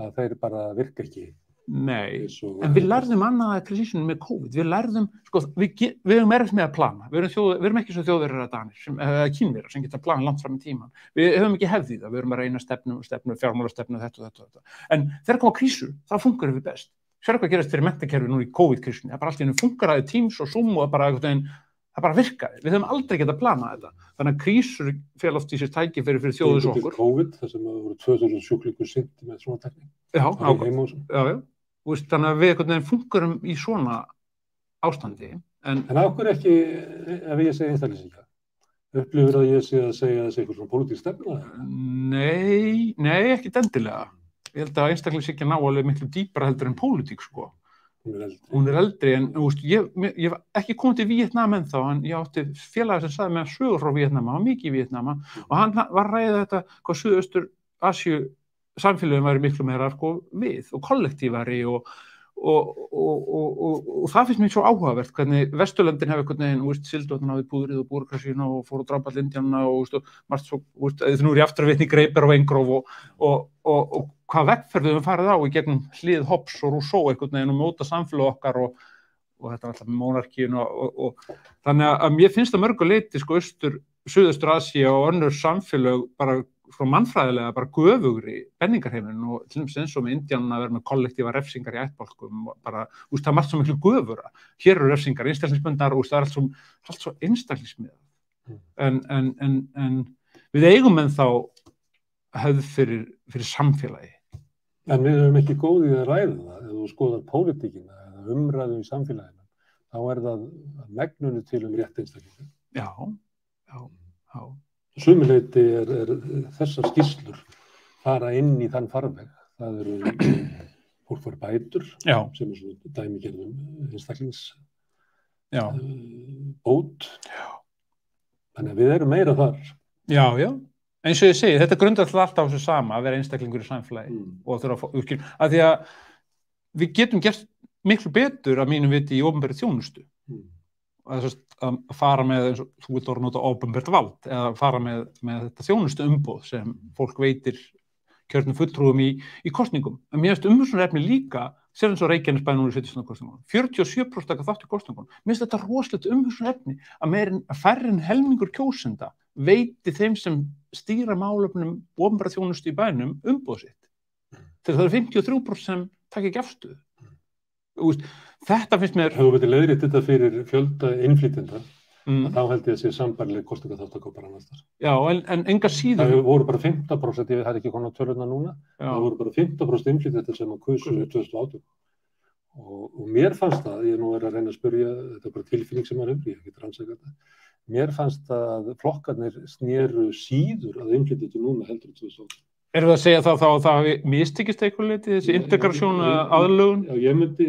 að þeir bara virka ekki. Nei, en við lærðum annað að krisisinu með COVID, við lærðum, sko, við erum erfitt með að plana, við erum ekki svo þjóðverðir að Danir, eða kínverðir sem geta plana langt fram í tíman, við höfum ekki hefð í það, við erum að reyna stefnu, fjármálastefnu, þetta, en þegar koma krísur, þá funkar við best, sérðu hvað gerast fyrir menntakerfi nú í COVID-krísunni, það bara allt í hennu funkar aðeins Teams og Zoom og það bara virkaði, við höfum aldrei getað planað þetta, þannig að krísur fel oft í sér tækifæri fyrir þjóðir svo okkur. COVID, þar sem það voru 2000 sjúklingur synti með svona tekník. Já. Þannig að við einhvern veginn funkurum í svona ástandi. En af hverju ekki, ef ég segi einstaklingshyggja, upplifir að ég sé að segja þessi eitthvað svona pólitísk stefna? Nei, ekki endilega. Ég held að einstaklingshyggja ná alveg miklu dýpra heldur en pólitík, sko. Hún er eldri, en ég hef ekki komið til Víetnam ennþá, en ég átti félaga sem sagði með sögur frá Víetnama, hann var mikið í Víetnama, og hann var að ræða þetta hvað Suðaustur-Asíu samfélögum væri miklu meira við og kollektívari og það finnst mér svo áhugavert hvernig Vesturlöndin hefur einhvern veginn, Sildóttan hafði púðrið og búrkarsína og fór og drápa all Indíana og margt svo, nú er ég afturvitni Greipur og Engróf og hvað vegferð við höfum farið á í gegnum hlið Hobbes og Rousseau einhvern veginn og móta samfélag okkar og þetta er alltaf með monarkíun og þannig að mér finnst það mörgu leyti, sko, Suðaustur-Asía og önnur samfélög bara frá mannfræðilega bara göfugri penningarheiminn og til dæmis eins og með Indíana að vera með kollektíva refsingar í ættbálkum bara, það er margt svo miklu göfura. Hér eru refsingar einstaklingsbundnar og það er allt svo einstaklingsmiðað. En við eigum ennþá hefð fyrir samfélagi. En við erum ekki góðið að ræða það, ef þú skoðar pólitíkina eða umræðu í samfélaginu, þá er það megnunu til rétt einstaklinga. Já. Sumuleyti er þessar skýrslur fara inn í þann farveg. Það eru fólk fær bætur sem er svona dæmigerðum einstaklingsbót. Þannig að við erum meira þar. Já. Eins og ég segi, þetta grundar alltaf á þessu sama að vera einstaklingur í samfélagi og þurfa að því að við getum gert miklu betur að mínum viti í opinberri þjónustu. Að fara með, eins og þú vilt orða nota opinbert vald, eða fara með þetta þjónustu umboð sem fólk veitir kjörnum fulltrúum í kosningum. En mér finnst umhugsunarefni líka, sér eins og Reykjanesbæ núna í 17. kosningunum, 47% taka þátt í kosningunum. Mér finnst þetta rosalegt umhugsunarefni að færri en helmingur kjósenda veiti þeim sem stýra málefnum opinbera þjónustu í bænum umboð sitt. Þegar það er 53% sem taka ekki afstöðu. Þetta finnst mér... Ef þú veitir leiðrétt þetta fyrir fjölda innflytjenda, þá held ég að sé sambærileg kosningaþátttaka bara annars þar. Já, en enga síður... Það voru bara 15%, ég hef ekki konar tölurna núna, það voru bara 15% innflytjenda sem að kusu 2018. Og mér fannst það, ég nú að reyna að spyrja, þetta er bara tilfinning sem maður hefur, ég hef ekki rannsakað þetta, mér fannst að flokkarnir snéru síður að innflytjendur núna heldur 2018. Erum við að segja þá að það mistekist eitthvað leyti, þessi integrasjón aðlögun? Já, ég myndi,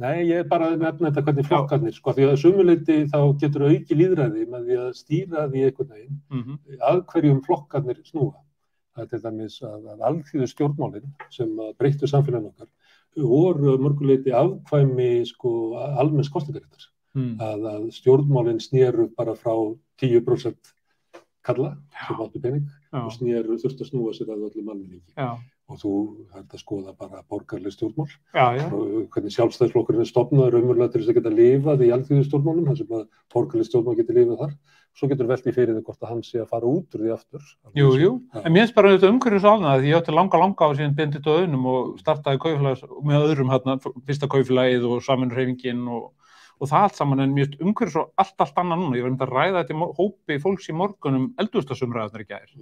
ég er bara að nefna þetta hvernig flokkarnir, sko, því að sumuleyti þá getur auki lýðræði með því að stýra því einhvern veginn, að hverjum flokkarnir snúa. Það er til dæmis að alþýðu stjórnmálin sem breyttu samfélaginu okkar, voru mörguleiti afkvæmi sko almenns kosningaréttar. Að stjórnmálin snéru bara frá 10% kalla sem áttu pening og þurftu að snúa sér að öllum almenningi. Og þú hægt að skoða bara borgarleg stjórnmál. Og hvernig sjálfstæðisflokkurinn stofnaður raunverulega til þess að geta lifað í alþýðustjórnmálum, þar sem að borgarleg stjórnmál geti lifað þar. Svo getur velti fyrir þig hvort að hann sé að fara út úr því aftur. Jú. En mér finnst bara þetta umhverfis ánað því ég átti langa á síðan Benedikt og Auðnum og startaði kaupfélag með öðrum hérna, fyrsta kaupfélagið og samvinnuhreyfingin og það allt saman en mér finnst umhverfis og allt annað núna. Ég var að ræða þetta í hópi fólks í morgunum eldhúsdagsumræðurnar í gær.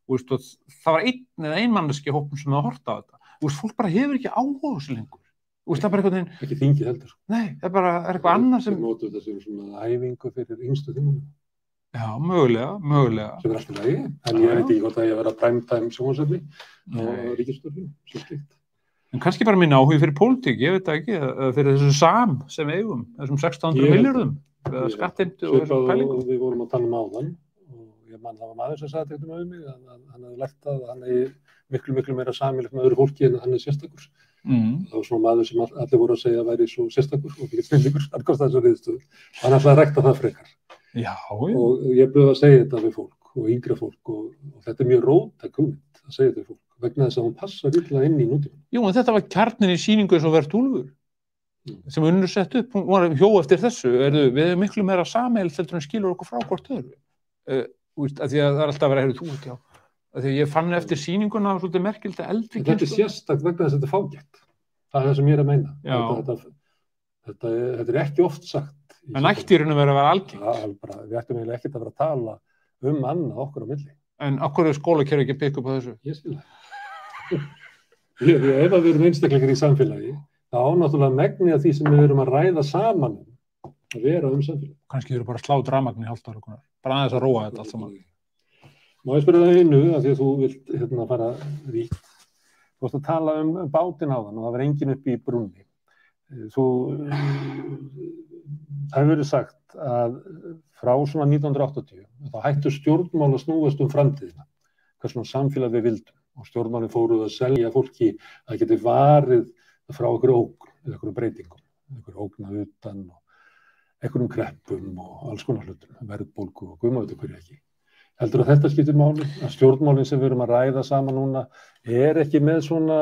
Og það var ein manneski hópum sem það horfði á þetta. Fólk bara hefur ekki áhuga á þessu lengur. Það er bara ekki þingið heldur. Nei, það er bara eitthvað annað sem... Þeir notu þetta sem svona æfingu fyrir yngstu þingum. Já, mögulega. Sem alltaf lagi, en ég veit ekki hvort að ég vera primetime sjónvarpsefni á ríkisútvarpinu, sem slíkt. En kannski bara minn áhugi fyrir pólitík, ég veit það ekki, fyrir þessu SAM sem við eigum, þessum 1600 milljörðum, skattheimtu og þessum pælingum. Við vorum að tala áðan og ég man það var maður sem sagði þetta með mig, að hann hefði lært að hann hefði miklu meira sameiginlegt með öðru fólki en hann sérstakur. Það var svona maður sem allir voru að segja að væri svo sérstakur og ekki snillingur, hann kostaði þessu riðstöðu. Hann ætlaði að rækta það frekar. Já. Og ég byrði að segja þetta við fólk og yngra fólk og þetta er mjög róttæk hugmynd að segja þetta við fólk vegna þess að hún passar illa inn í nútímann. Jú, en þetta var kjarninn í sýningu eins og Vert Úlfur sem Unnur sett upp, hún var hjó eftir þessu, við erum miklu meira sameiginlegt heldur en skilur okkur frá hvort öðru. Af því að það er alltaf að vera heyrðu þú út, já. Af því að ég fann eftir sýninguna og svolítið merkilegt að eldri kynslóð. Þetta er sérstakt vegna þess að þetta er fágætt. Það er það sem ég er að meina. Þetta er ekki oft sagt. En ætti í raun að vera algengt. Já, við ættum eiginlega ekkert að vera að tala annað okkur á milli. En okkur er skólakerfi ekki að pikka upp á þessu? Ég skil það. Ef við erum einstaklingar í samfélagi, þá náttúrulega megni að því sem við erum að ræða saman að vera samfélagi. Kannski við erum bara að slá rafmagn í hálft ára. Bara aðeins að róa þetta allt saman. Má ég spyrja það einu, af því að þú vilt fara ríkt. Þú varst að tala bátinn áðan og það var enginn uppi í brúnni. Það hefur verið sagt að frá svona 1980 þá hættu stjórnmál að snúast framtíðina, hvers svona samfélag við vildum og stjórnmálin fóruð að selja fólki að það geti varið frá okkur ógn eða okkur breytingum, okkur ógna utan og okkur kreppum og alls konar hlutum, verðbólgu og guðma veit hverju ekki. Heldur að þetta skiptir máli, að stjórnmálin sem við erum að ræða saman núna ekki með svona,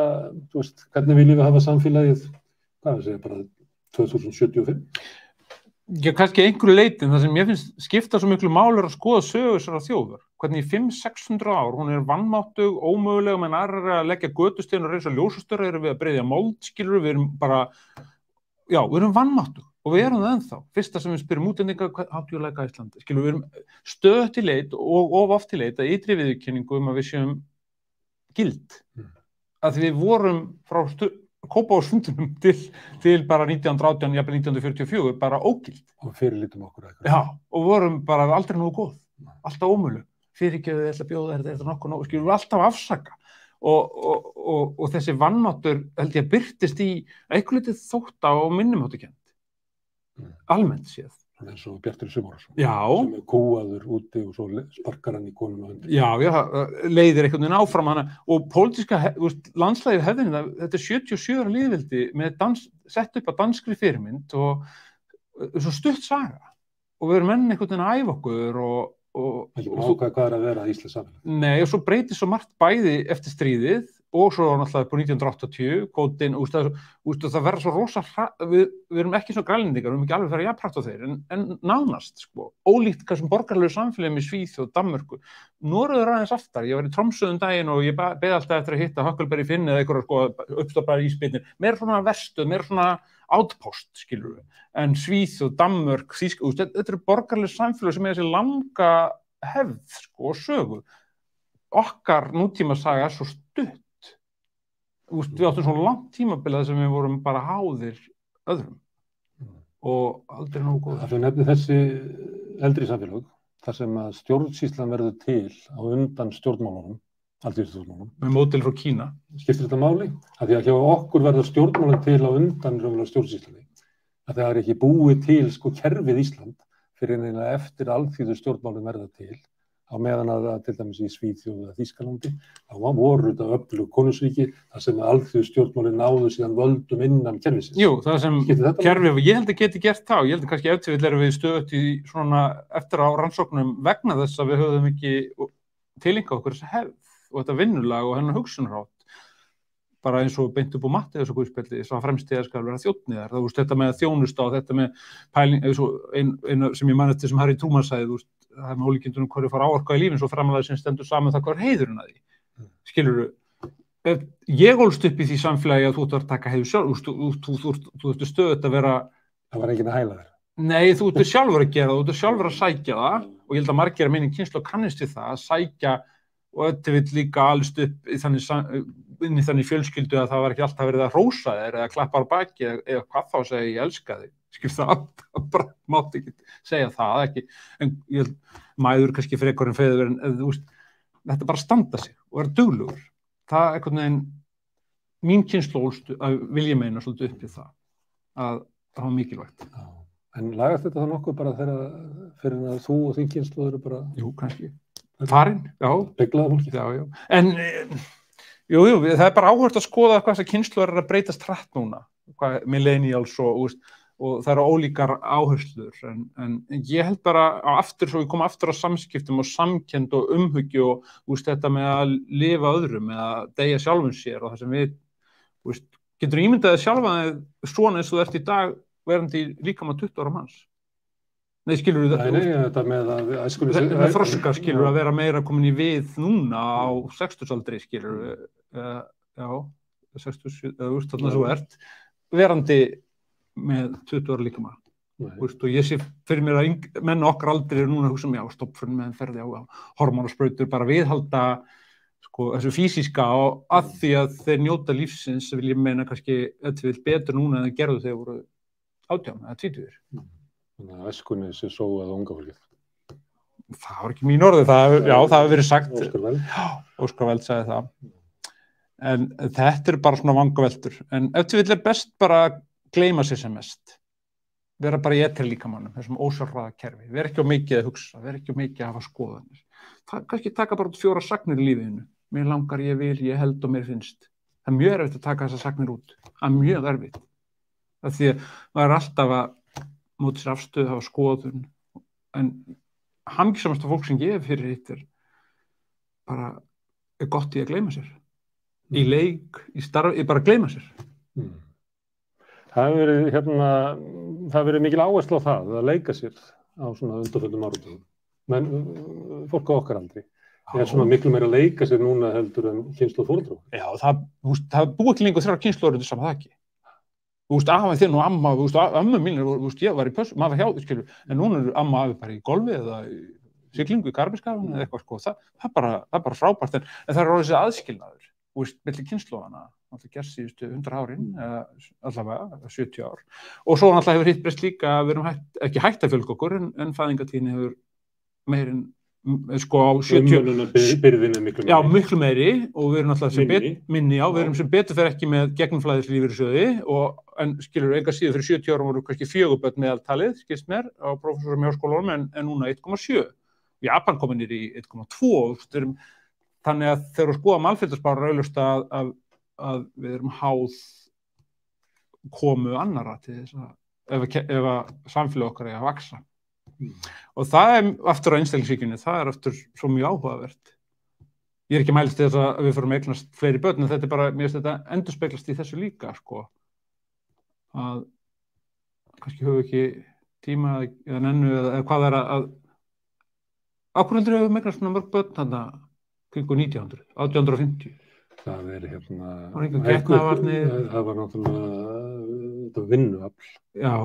þú veist, hvernig viljum við hafa samfélagið, hvað við segja bara 2075? Já, kannski einhverju leyti, en það sem ég finnst skipta svo miklu máli að skoða sögu þessara þjóðar. Hvernig í 500-600 ár, hún er vanmáttug, ómöguleg, menn aðrar að leggja götustein og reisa ljósastöra, erum við að breiðja mold, skilur við erum bara, já, við erum vanmáttug og við erum það ennþá. Fyrsta sem við spyrum útlendinga, how do you like Iceland? Skilur við erum stöðugt í leit og of oft í leit að ytri viðurkenningu að við séum gild. Að við vorum frá Kópavogsfundinum til bara 1918, jafnvel 1944, bara ógild. Og fyrirlítum okkur eitthvað. Já, og vorum bara aldrei nógu góð. Alltaf ómöguleg. Fyrirgefðu, ætla að bjóða þetta nokkuð nógu, skilur við alltaf afsaka. Og þessi vannmáttur, held ég, birtist í eitthvað litið þótta og minnumáttukennd. Almennt séð. Eins og Bjartur Sigursson. Já. Sem kúaður úti og svo sparkar hann í konuna höndin. Já, leiðir einhvern veginn áfram hana og pólitíska landslægið hefðinni, þetta er 77 ára lýðveldi með sett upp að danskri fyrirmynd og svo stutt saga og við erum enn einhvern veginn að æfa okkur og ekki bara ákvæða hvað að vera íslenskt samfélag. Nei, og svo breytist svo margt bæði eftir stríðið og svo náttúrulega på 1980, kvótinn, það verður svo rosa, við erum ekki svo grænlendingar, við erum ekki alveg fyrir jafnrætt á þeir, en nánast, sko, ólíkt kannski borgarlegu samfélagum í Svíþjóð og Danmörku. Noregur aðeins aftar, ég var í Tromsö daginn og ég beði alltaf eftir að hitta Huckleberry Finn eða einhverjar sko, uppstoppaðar ísbirnir, meira svona verstöð, meira svona outpost, skilur við, en Svíþjóð, Danmörk, Þýskaland, þetta eru borgarlegu samfélag sem er þessi langa hefð, sko, og sögu. Okkar nútímasaga er svo stutt. Við áttum svona langt tímabilið sem við vorum bara háðir öðrum og aldrei nógu góð. Það nefnir þessi eldri samfélag þar sem að stjórnsýslan verður til á undan stjórnmálunum, alþýðustjórnmálunum. Með módel frá Kína. Skiptir þetta máli? Af því að hjá okkur verður stjórnmálun til á undan stjórnsýslanni. Það er ekki búið til sko kerfið Ísland fyrir einlega eftir alþýðustjórnmálun verða til á meðan að til dæmis í Svíþjóð eða Þýskalandi, þá voru þetta öflug konungsríki, þar sem alþjóð stjórnmálin náðu síðan völdum innan kerfisins. Jú, það sem kerfið, ég held að geti gert þá, ég held að kannski ef til vill erum við stöðugt í svona eftir á rannsóknum vegna þess að við höfum ekki tileinkað okkur þessa hefð og þetta vinnulag og hennar hugsunarhátt. Bara eins og beint upp á matti þessu guðspjalli, svo fremst skal vera þjónnið þar. Þetta með þjónusta og þetta með pæling, einu sem ég man eftir sem Harry Truman sagði, það er með ólíkindunum hverju fara áorka í lífin, svo framalega sem stendur saman það hvað er heiðurinn að því. Skilurðu, ég ólst upp í því samfélagi að þú ert að taka heiður sjálf, þú ert stöðugt að vera... Það var enginn að hæla þér. Nei, þú ert sjálfur að gera það, þú ert sjálfur að sækja það og ég held að margir að minni kynslóð kannist við það, að sækja og þetta vill líka alst upp inn í þannig fjölskyldu að það var ekki alltaf verið að hrósa þér eða klappa á baki eða hvað þá segja ég elska þig. Það bara mátti ekki segja það ekki, en ég held mæður kannski frekar en feður en þetta bara standa sig og vera duglegur. Það er einhvern veginn mín kynslóð að vilja meina svolítið upp í það að það var mikilvægt. Já. En lagast þetta þá nokkuð bara fyrir að þú og þín kynslóð eru bara... Jú, kannski. Farin, já. Beglaða fólki. Já. En, jú, það er bara áhört að skoða hvað þessar kynslóðar eru að breytast hratt núna. Millennials og það eru ólíkar áherslur. En ég held bara aftur, svo við komum aftur á samskiptum og samkennd og umhyggju og þetta með að lifa öðrum, með að deyja sjálfum sér og það sem við, getur ímyndaðið sjálfa svona eins og þú ert í dag verandi líka með 20 ára manns. Nei, skilur þú þetta? Nei, þetta með að æskunni... Þetta með þroska, skilur að vera meira komin í við núna á 60-aldri, skilur já, 60, þarna svo ert, verandi með 20 ára líka maður. Og ég sé fyrir mér að menn okkar aldrei eru núna að hugsa mig á stoppfrun með ferði á hormónasprautur, bara viðhalda þessu físíska og að því að þeir njóta lífsins vil ég meina kannski betur núna en þeir gerðu þegar voru 18 eða 20. Þannig að æskunni sé sóað unga fólkið. Það var ekki mín orðið, það hefur verið sagt. Óskar Veld. Já, Óskar Veld sagði það. En þetta er bara svona vangaveltur. En ef til vill er best bara að gleyma sér sem mest. Vera bara í etri líkamannum, þessum ósjálfráða kerfi. Vera ekki á mikið að hugsa, vera ekki á mikið að hafa skoðanir. Kannski taka bara út 4 sagnir í lífinu. Mér langar, ég vil, ég held og mér finnst. Það er mjög erfitt að taka þessar sagnir út. Það er mjög erfitt. Það því að maður er alltaf að móti sér afstöðu, hafa skoðun. En hamingjusamasta fólk sem ég hef fyrir hitt bara er gott í að gleyma sér. Í leik, í starf, bara gleyma sér. Það hefur verið mikil áhersla á það að leika sér á svona undanförnum áratugum. Men fólk á okkar aldrei. Það er svona miklu meira að leika sér núna heldur en kynslóð foreldra. Já, það búið ekki lengur 3 kynslóðir undir sama þaki. Afa þinn og amma, amma mín, ég var í pössu, maður var hjá, skilur, en núna er amma afi bara í golfi eða í siglingu í Karabískafinu eða eitthvað, það er bara frábært, en það er orðið þessi aðskilnaður, milli kynslóðana, alltaf gerst síðustu 100 árin, allavega 70 ár, og svo alltaf hefur hitt breyst líka að við erum ekki hægt að fjölga okkur, en fæðingartíðin hefur meirinn, á 70... Byrðin er miklu meiri. Já, miklu meiri, og við erum alltaf minni, við erum sem betur fer ekki með gegnumflæðislífeyrissjóði, en skilur enga síður fyrir 70 árum voru kannski 4 börn meðaltalið, skilst mér, á prófessorum í háskólanum, en núna 1,7. Japan komið niður í 1,2. Þannig að þegar við skoðum alfjöldaspár er augljóst að við erum háð komu annarra til þess að ef að samfélag okkar er að vaxa. Og það er aftur á einstaklingshyggjunni, það er aftur svo mjög áhugavert. Ég er ekki mælst til þess að við förum að eignast fleiri börn, en þetta er bara, mér finnst þetta endurspeglast í þessu líka, að kannski höfum við ekki tíma eða nennu eða hvað er að hverju heldur höfum við eignast svona mörg börn þarna kringu 1850? Það er það var náttúrulega vinnuafl. Já.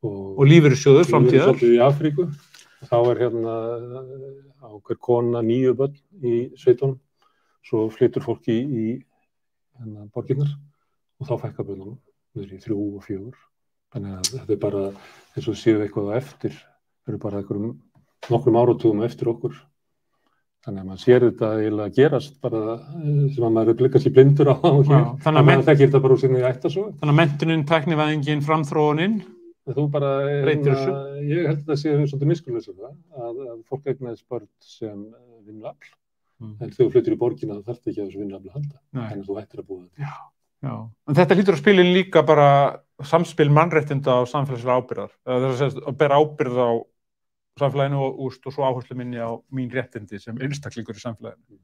Og lífeyrissjóður framtíðar. Lífeyrissjóður í Afríku. Þá er hver kona 9 börn í sveitunum. Svo flytur fólk í borgirnar og þá fækkar börnunum. Við erum í 3 og 4. Þannig að þetta er bara eins og séu eitthvað á eftir. Það eru bara nokkrum áratugum eftir okkur. Þannig að maður sér þetta eiginlega gerast bara sem að maður er kannski blindur á. Já, þannig að það gerir þetta bara úr sinni ættasögu. Þannig að menntunin, tæknivæðingin, framþróunin Þú bara, breytir þessu. Ég held að það sé svolítið miskunnleysi að fólk eignaðist börn sem vinnuafl, en þegar þú flyttur í borgina þá þarftu ekki að þessu vinnuafli að halda, þannig að þú hættir að búa þetta. Já, en þetta hlýtur að spila inn líka bara samspil mannréttinda og samfélagslega ábyrgðar, að bera ábyrgð á samfélaginu og svo áherslu minni á mín réttindi sem einstaklingur í samfélaginu.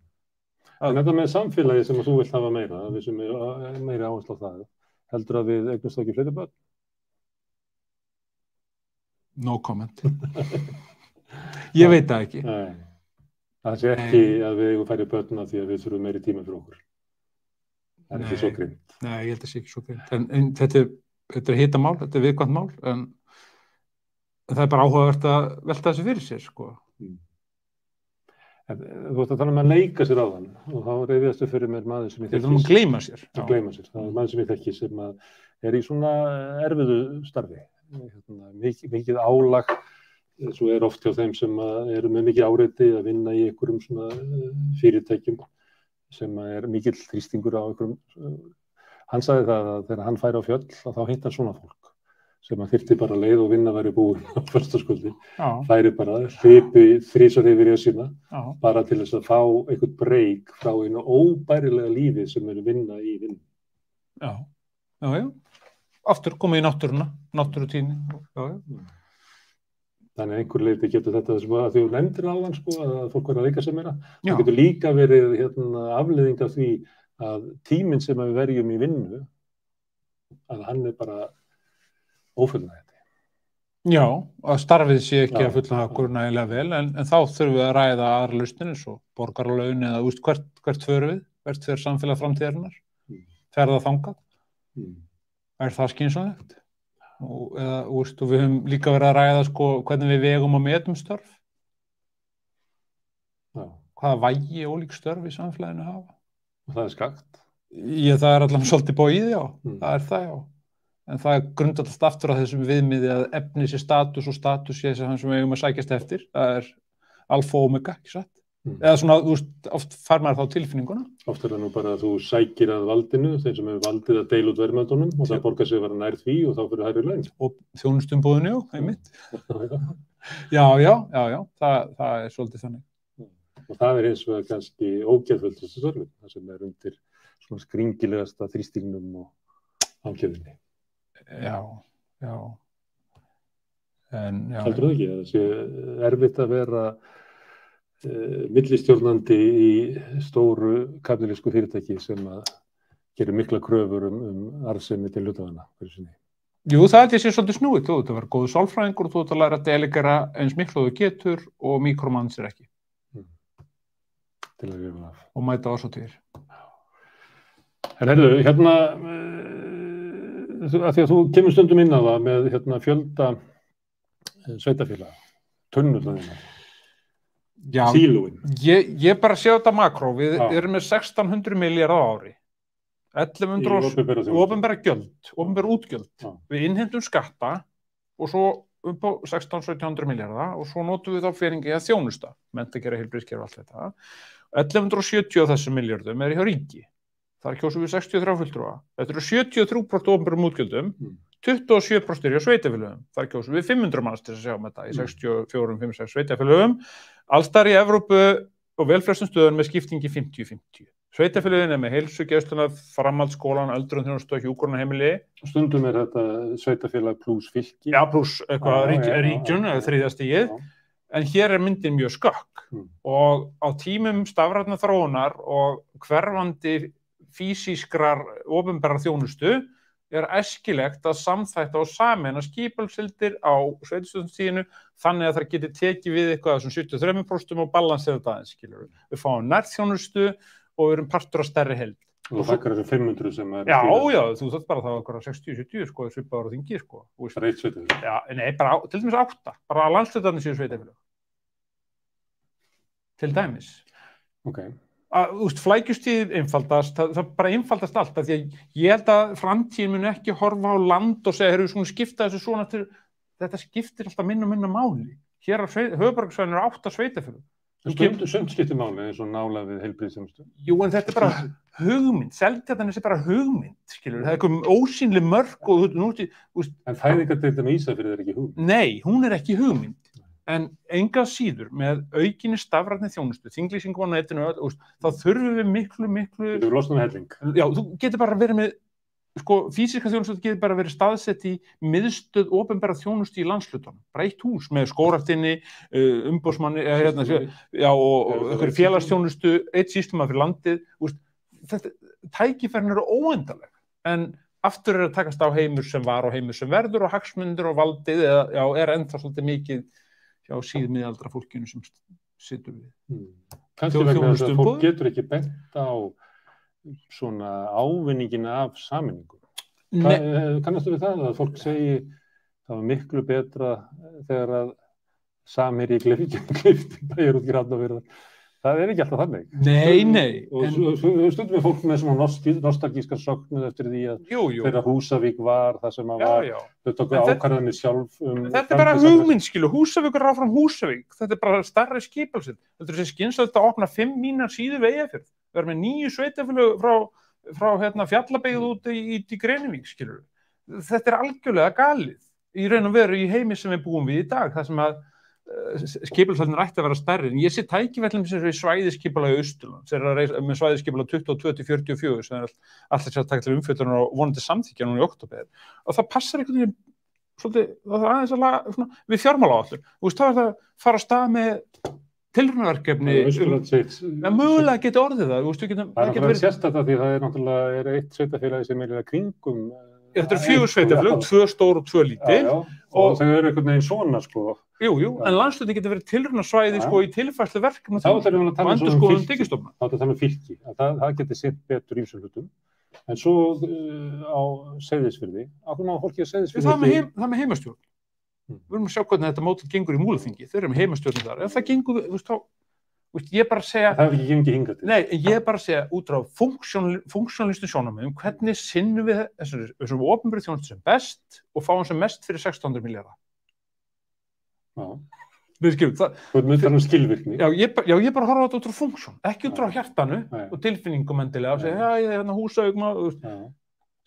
En þetta með samfélagi sem þú vilt hafa meira, við sem meiri áherslu á það, heldur að við eignumst ekki fleiri börn? No comment. Ég veit það ekki. Nei, það sé ekki að við eigum færri börn af því að við þurfum meiri tíma fyrir okkur. Það er ekki svo grimmt. Nei, ég held að það sé ekki svo grimmt. En þetta er hitamál, þetta er viðkvæmt mál, en það er bara áhugavert að velta þessu fyrir sér, sko. Þú ert að tala að leika sér á þann og þá reyðiðastu fyrir mér maður sem ég þekki. Þetta gleyma sér. Gleyma sér. Það er maður sem ég þekki sem er í svona erfiðu starfi. Mikið álag, svo er oft hjá þeim sem eru með mikið áreiti að vinna í einhverjum svona fyrirtækjum sem er mikill þrýstingur á einhverjum. Hann sagði það að þegar hann færi á fjöll þá hitt hann svona fólk sem að þyrfti bara leið og vinna væri búin á föstudagskvöldi, færi bara hripi þrisvar yfir í sína, bara til þess að fá einhvern breyk frá einu óbærilega lífi sem er vinna í vinnu. Já. Aftur komið í náttúruna, náttúrutíðni. Þannig einhver leiti getur þetta þessum að því þú nefndir áðan sko að fólk verður að leika sér meira. Það getur líka verið afleiðing af því að tíminn sem við verjum í vinnu, að hann er bara ófullnægjandi. Já, að starfið sé ekki að fullnægja okkur nægilega vel, en þá þurfum við að ræða aðra lausnir eins og borgaralaun eða hvert förum við, hvert fer samfélag framtíðarinnar, fer það þangað, er það skynsamlegt? Og við höfum líka verið að ræða sko hvernig við vegum og metum störf, hvaða vægi ólík störf í samfélaginu hafa. Og það er skakt? Það er allavega svolítið bóið, það er það, en það er grundvallast aftur á þessum viðmiði að efni sé status og status sé þess að sem við eigum að sækjast eftir. Það er alfa og omega, ekki satt? Eða svona, oft fær maður þá tilfinninguna. Oft er það nú bara að þú sækir að valdinu, þeir sem hefur valdið að deila út verðmætunum og það borgar sig að vera nær því og þá fyrir hærri laun. Og þjónustumbúðinu, einmitt. Já, það er svolítið þannig. Og það er eins og kannski ógeðfullt störfin, það sem er undir svona skringilegasta þrýstingnum og ákjöfinni. Já. Heldur það ekki að það sé erfitt að vera millistjórnandi í stóru kapítalísku fyrirtæki sem gerir mikla kröfur arðsemi til hluthafanna hverju sinni? Jú, það sé svolítið snúið. Þú ert að vera góður sálfræðingur og þú ert að læra að delegera eins miklu og þú getur og mikromanns er ekki. Til að gefa af. Og mæta ásatíðir. En heyrðu, að því að þú kemur stundum inn á það með fjölda sveitarfélaga, tunnurlaðina, sílúin. Ég bara sé þetta makró, við erum með 1600 milljarða á ári, 1100 opinbera gjöld, opinbera útgjöld. Við innheimtum skatta og svo upp á 1600-1700 milljarða og svo notum við þá peninga í að þjónusta, menntakerfi, heilbrigðiskerfi og allt þetta. 1170 af þessum milljörðum er hjá ríki. Þar kjósum við 63 fulltrúa. Þetta eru 73% opinberum útgjöldum, 27% hjá sveitafélögum. Þar kjósum við 500 manns til að sjá þetta í 64-56 sveitafélögum. Allstar í Evrópu og velflestum stöðum með skiptingi 50-50. Sveitafélögin er með heilsugæsluna, framhaldsskólan, öldrunarþjónustu og hjúkrunarheimili. Stundum er þetta sveitafélag pluss fylki. Já, pluss eitthvað ríkjun, þriðja stigið. En hér er myndin mjög skökk og á tímum stafrænnar þróunar og hverfandi físískrar opinberrar þjónustu er æskilegt að samþætta og sameina skipulagsheildir á sveitarstjórnarstiginu þannig að það geti tekið við eitthvað af þessum 73% og balansera þetta aðeins, skilur. Við fáum nærþjónustu og við erum partur af stærri heild. Og það er þessum 500 sem er... Já, þú þátt bara það var 60-70 sko, svipaður á þingi sko. Það er eitt sveitafélag? Já, nei, bara til dæmis 8, bara landshlutarnir séu sveitafélag. Til dæmis. Okay. Flækjustíð einfaldast, það bara einfaldast allt, af því að ég held að framtíðin mun ekki horfa á land og segja, heyrðu, svona skipta þessu svona til, þetta skiptir alltaf minna máli. Hér á höfuðborgarsvæðinu eru 8 sveitafélög. Sumt skiptir máli eins og nála við heilbrigðisþjónustu. Jú, en þetta bara hugmynd, Seltjarnarnes bara hugmynd, skilur, það eitthvað ósýnileg mörk og En fæðingardeildin á Ísafirði ekki hugmynd? Nei, hún ekki hugmynd, en enga síður með aukinni stafrænni þjónustu, þinglýsingum á netinu, þá þurfum við miklu... Þú getur losnað með helling. Já, þú getur bara verið með, físiska þjónustu getur bara verið staðsett í miðstöð opinbera þjónustu í landshlutunum, bara eitt hús með skógræktinni, umboðsmanni, og félagsþjónustu, eitt sýslumaður fyrir landið, þetta tækifærin eru óendanleg, en aftur að takast á heimur sem var og heimur sem verður og hagsmundir og valdið, er ennþá svolítið mikið hjá síðmiðaldra fólkinu sem situr við. Kannski vegna þess að fólk getur ekki bent á svona ávinningina af sameiningu. Kannastu við það að fólk segi það var miklu betra þegar að Samherji gleypti Bæjarútgerð Hafnarfjarðar. Það ekki alltaf þannig. Nei. Og stundum við fólk með svona nostalgískar sögnuð eftir því að þegar Húsavík var það sem að var, þau tóku ákvarðanir sjálf Þetta bara hugmynd, skilu, Húsavík áfram Húsavík. Þetta bara stærri skipulsinn. Þetta þessi skynsalegt að opna 5 mínar síðu við Eyjafjörð. Vera með 9 sveitafélög frá Fjallabyggð út í Grenivík, skilur. Þetta algjörlega galið. Í raun og veru í heimi sem við búum við í dag, það sem að skipulsvöldin ætti að vera stærri, en ég sé tækifællum sem er svæðiskipulagi Austurland, sem með svæðiskipulagi 22-44 sem allir sér að taka til umfjöllunar og vonandi samþykkja núna í október, og það passar einhvern veginn svolítið, það aðeins að laga við fjármálaáætlun, það er það að fara af stað með tilraunaverkefni mögulega geti orðið það það er sérstætt að því það náttúrulega eitt sveitafélagi sem er kringum þetta eru 4 sveitafélög, 2 stór og 2 lítil og þau eru einhvern veginn svona Jú, en landshlutin getur verið tilraunasvæði í tilfærslu verkefni og endurskoðun tekjustofna. Þá er það með fylki, það getur sinnt betur ýmsum hlutum. En svo á Seyðisfirði, af hverju má fólki að Seyðisfirði? Það með heimastjórn. Við erum að sjá hvernig þetta mótil gengur í Múlaþingi. Þeir eru með heimastjórn þar. Ef það gengur, ég bara að segja... Það hefur ekki gengið hingað til. Nei, ég bara að segja út frá funksjónalistu sjónarmiðum, hvernig sinnum við þessum opinberri þjónustu sem best og fáum sem mest fyrir 600 milljarða. Þú myndir skilvirkni. Já, ég bara horfa á þetta út frá funksjón, ekki út frá hjartanu og tilfinningum endilega og segja, ég er hérna Húsavík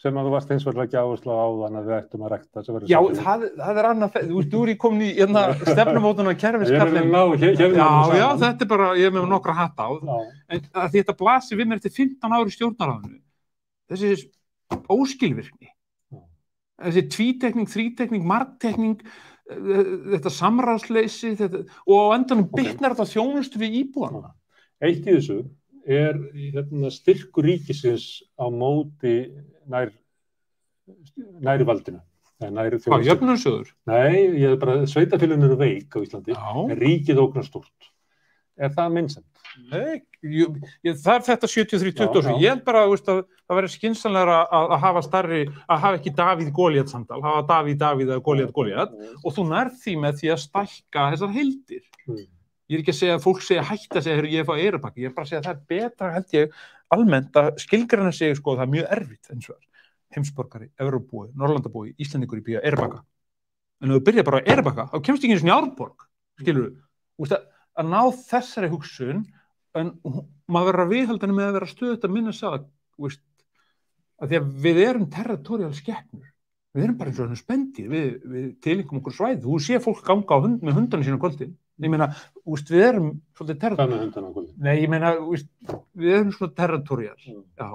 sem að þú varst eins og ekki áherslu á áðan að við ættum að rekta. Já, það annað, þú er komin í stefnumótunar kerfiskallin. Já, þetta bara, ég með nokkra hatta á, en þetta blasir við mér eftir 15 ári stjórnarráðinu. Þessi óskilvirkni, þessi tvítekning, þrítekning, margtekning, þetta samráðsleysi og á endanum bitnar þetta þjónustu við íbúana. Eitt í þessu er styrkur ríkisins á móti næri valdinu. Hvað, jöfnunarsjóður? Nei, sveitafélögin eru veik á Íslandi, en ríkið ógnar stórt. Er það meinsemd? Nei, það er þetta 73-27. Ég held bara að það verður skynsamlegra að hafa að hafa ekki Davíð-Golíat samtal, hafa Davíð eða Golíat og þú nærð því með því að stækka þessar heildir. Ég er ekki að segja að fólk segja hætta að segja ég er fá eyrubakka, ég er bara að segja að það er betra held ég almennt að skilgreina sig það er mjög erfitt eins og heimsborgari, Evrópubúi, Norrlandabúi, Íslendingur í bíða eyrubakka. En ef þú byrjar bara á eyrubakka, þá kemst ekki einu sinni í Árborg, skilurðu, að ná þessari hugsun, en maður verður að viðhalda henni með að vera stöðugt að minna sig að því að við erum territorial skepnur. Við erum bara eins og spendýr, við tilengum okkur svæði. Þú sé fólk ganga með hundana sína á kvöldin. Ég meina, við erum svolítið territorial. Hvað með hundana á kvöldin? Nei, ég meina, við erum svona territorial. Já.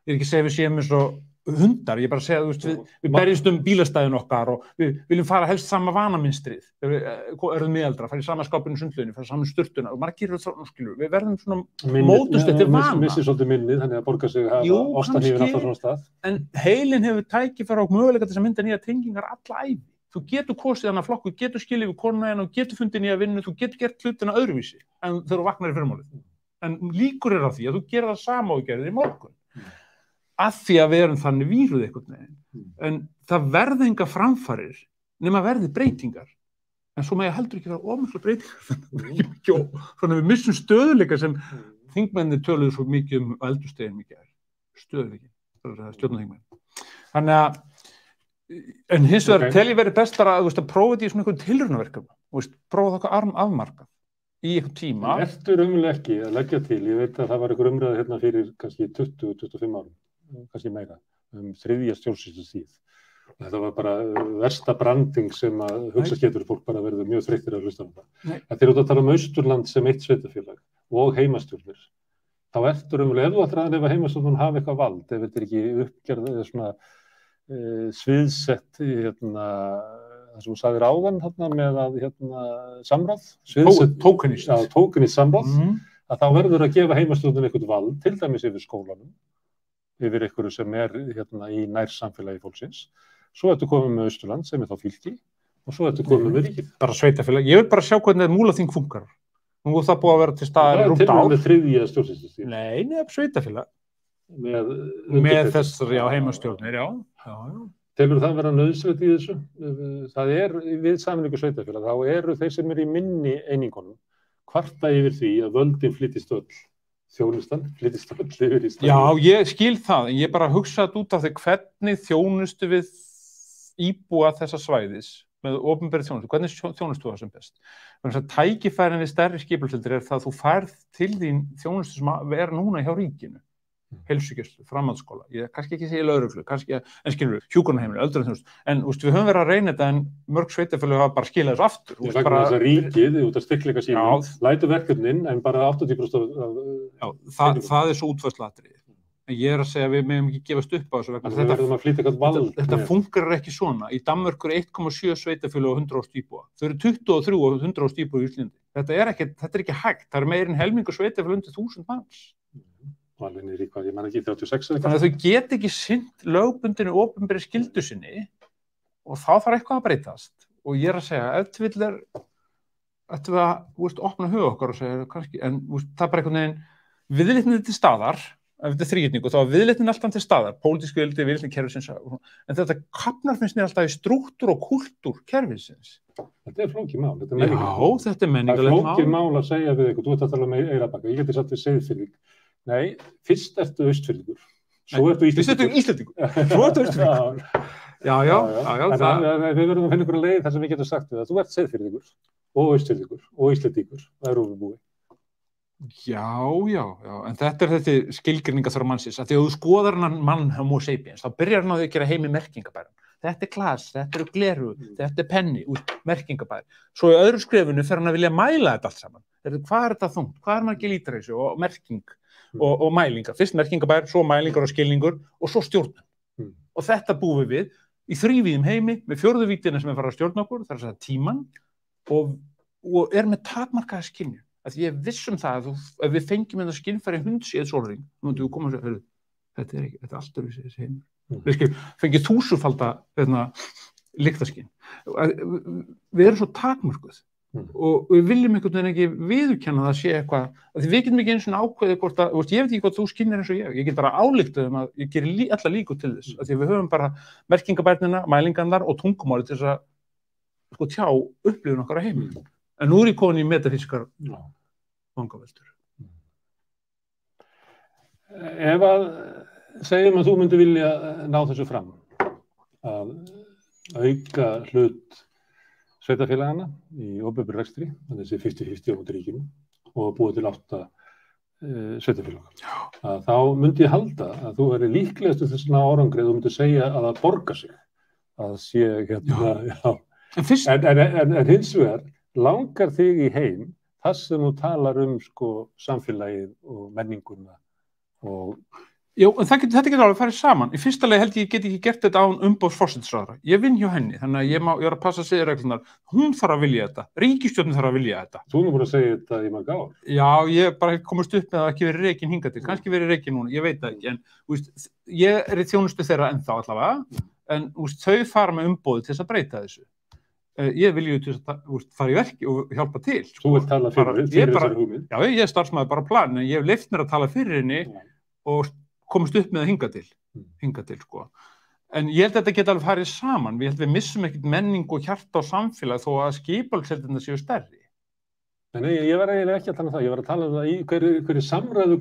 Ég er ekki að segja við séum eins og hundar, ég er bara að segja, við berjumst bílastæðin okkar og við viljum fara helst sama vanaminstrið. Við erum miðaldra, fara í sama skápinu sundlauginu, fara í sama sturtuna og margir eru þá, skilur, við verðum svona mótust eftir vana. Missir svolítið minnið, þannig að borga sig að ostanhífin alltaf svona stað. En heilin hefur tækifæri og möguleika til að mynda nýja tengingar alla ævi. Þú getur kosið hana flokk, þú getur skilið við konuna hérna, þú getur fundið nýja vinnu, þú getur gert hlutina öðruvísi en þegar þú vaknar í fyrramálið. En líkur er á því að þú gerir það sama og gerir í morgun. Af því að við erum þannig víruð einhvern veginn. En það verði enga framfarir nema verði breytingar. En svo með ég heldur ekki vera ómikla breytingar. Þannig að við missum stöðuleika sem þingmennir töluðu svo mikið eldhúsdegin mikið stöðuleiki, stjórnarþingmenn. Þannig að en hins vegar tel ég verið best að prófa þetta í svona einhverjum tilraunaverkefnum, prófa það eitthvað afmarkað. í einhvern tíma. Ertu raunverulega ekki að leggja til, ég veit að það var einhver umræða hérna fyrir kannski 20-25 árum, kannski meira, þriðja stjórnsýslustíð. Þetta var bara versta branding sem að hugsa getur fólk bara verður mjög þreyttir að hlusta á þetta. Þetta út að tala Austurland sem eitt sveitafélag og heimastjórnir. Þá ertu raunverulega, ef þú ættir að ef heimastjórnin hafi eitthvað vald, ef þetta ekki uppgerð eða svona sviðsett það sem þú sagðir áðan með að samráð, tókenist samráð, að þá verður að gefa heimastjórnin eitthvað vald, til dæmis yfir skólanum, yfir einhverju sem í nærsamfélagi fólksins. Svo ertu komið með Austurland sem þá fylki og svo ertu komið með ríkið. Bara sveitafélag. Ég vil bara sjá hvernig Múlaþing funkar. Nú það búið að vera til staðar í rúmt ár. Það er til með þriðja stjórnsýslustíð. Nei, sveitafélag. Með þessar, heimastjórnir, já. Telur það vera nauðsynlegt í þessu? Það við sameiningu sveitafélag, þá eru þeir sem í minni einingunum kvarta yfir því að völdin flytist öll. Þjónustan, flytist öll yfir í staðinn. Já, ég skil það, en ég bara hugsaði út af því hvernig þjónustu við íbúa þessa svæðis með opinberri þjónustu, hvernig þjónustu það sem best. Þannig að tækifærin við stærri skipulagssveitir það að þú færð til þín þjónustu sem núna hjá ríkinu. Heilsugæslu, framhaldsskóla, ég kannski ekki segja lögreglu, en skilur hjúkrunarheimili, öldrunarþjónustu, en við höfum verið að reyna þetta en mörg sveitafélög hafa bara skilað þessu aftur. Ég vegna þess að ríkið, út af styrkleika sínum, lætur verkefnin en bara 80% af... Það svo útfærsluatriði. En ég að segja að við megum ekki gefast upp á þessu vegna. Þetta funkar ekki svona. Í Danmörku 1,7 sveitafélög og 100.000 íbúa. Þau eru 23 og 100.000 íbúa í Íslandi. Þetta er ekki hægt. Það meira en helmingur sveitafélög undir 1000 manns. Alveg niður í hvað, ég man ekki 36 eða eitthvað. Þannig að þau get ekki sinnt lögbundinu opinberri skyldu sinni og þá þarf eitthvað að breytast. Og ég að segja, ef til vill ættum við að opna huga okkar og segja kannski, en það bara einhvern veginn viðleitnin til staðar, ef þetta er þrígirningu, þá er viðleitnin alltaf til staðar, pólitísku viðleitni, viðleitni kerfisins, en þetta kapnar finnst mér alltaf í strúktúr og kúltúr kerfisins. Þetta flókið mál, þetta er menningarlegt mál. Það flókið mál að segja við eitthvað, þú ert að tala Eyrarbakka, ég geti sagt við Seyðisfirði. Nei, fyrst ertu Austfirðingur, svo ertu Íslendingur. Svo ertu Austfirðingur. Já. Við verðum að finna einhverja leið þar sem við getum sagt við að þú ert Seyðisfirðingur og Austfirðingur og Íslendingur. Það er ofubúi. Já, en þetta þessi skilgreiningaþörf mannsins, að því að þú skoðar hann mann homo sapiens, þá byrjar hann á því að gera heimi merkingabæran. Þetta er glas, þetta eru gleru, þetta er penni, merkingabær. Svo í öðru skrefinu fer hann að vilja mæla þetta allt saman. Hvað er þetta þungt? Hvað er margir lítra þessu? Og merking og mælingar. Fyrst merkingabær, svo mælingar og skilningur og svo stjórnum. Og þetta búum við í þrívíðum heimi með fjórðu vítina sem fara að stjórna okkur, það er að tíman og er með takmarkaða skynju. Að ég vissum það að ef við fengjum þetta skynfæri hunds í eitt sólring, þá myndum við koma og segja, þetta er allt öðruvísi þessi heimur. Við fengið 1000-falda lyktarskyn. Við erum svo takmörkuð og við viljum einhvern veginn ekki viðurkenna það sé eitthvað, því við getum ekki einu svona ákveðið hvort að, ég veit ekki hvort þú skynir eins og ég get bara álíktað að ég gerir alla líku til þess, að því við höfum bara merkingabærnina, mælingarnar og tungumáli til þess að tjá upplifun okkar á heimilum. En nú er ég komin í metafískar vangaveltur. Ef að segjum að þú myndir vilja ná þessu fram, að auka hlut sveitafélagana í opinberri rekstri, þessi 50-50 á móti ríkinu og búið til 8 sveitafélag. Þá myndi ég halda að þú verið líklegast til þessna árangrið, þú myndir segja að það borgar sig, að sé en hins vegar langar þig í heim þar sem þú talar samfélagið og menninguna og... Já, en þetta getur alveg farið saman. Í fyrsta lagi held ég get ekki gert þetta án umboðs forsætisráðherra. Ég vinn hjá henni, þannig að ég er að passa siðareglurnar. Hún þarf að vilja þetta. Ríkisstjórnin þarf að vilja þetta. Þú erum búin að segja þetta í mörg ár. Já, ég bara komast upp með að ekki verið rekin hingað til. Kannski verið rekin núna, ég veit það ekki. En ég er í þjónustu þeirra ennþá allavega. En þau fara með umboði til þess að breyta þessu. Ég vilja til að fara í verki og hjálpa til. Þú vilt tala fyrir þessari hugmynd. Já, ég er starfsmaður bara á plan, en ég hef leyft mér að tala fyrir henni og komast upp með að hinga til. En ég held að þetta geta alveg farið saman. Ég held að við missum ekkert menning og hjarta á samfélag þó að skipulagsheildina séu stærri. Nei, ég var eiginlega ekki að tala um það. Ég var að tala um það í hverju samræðu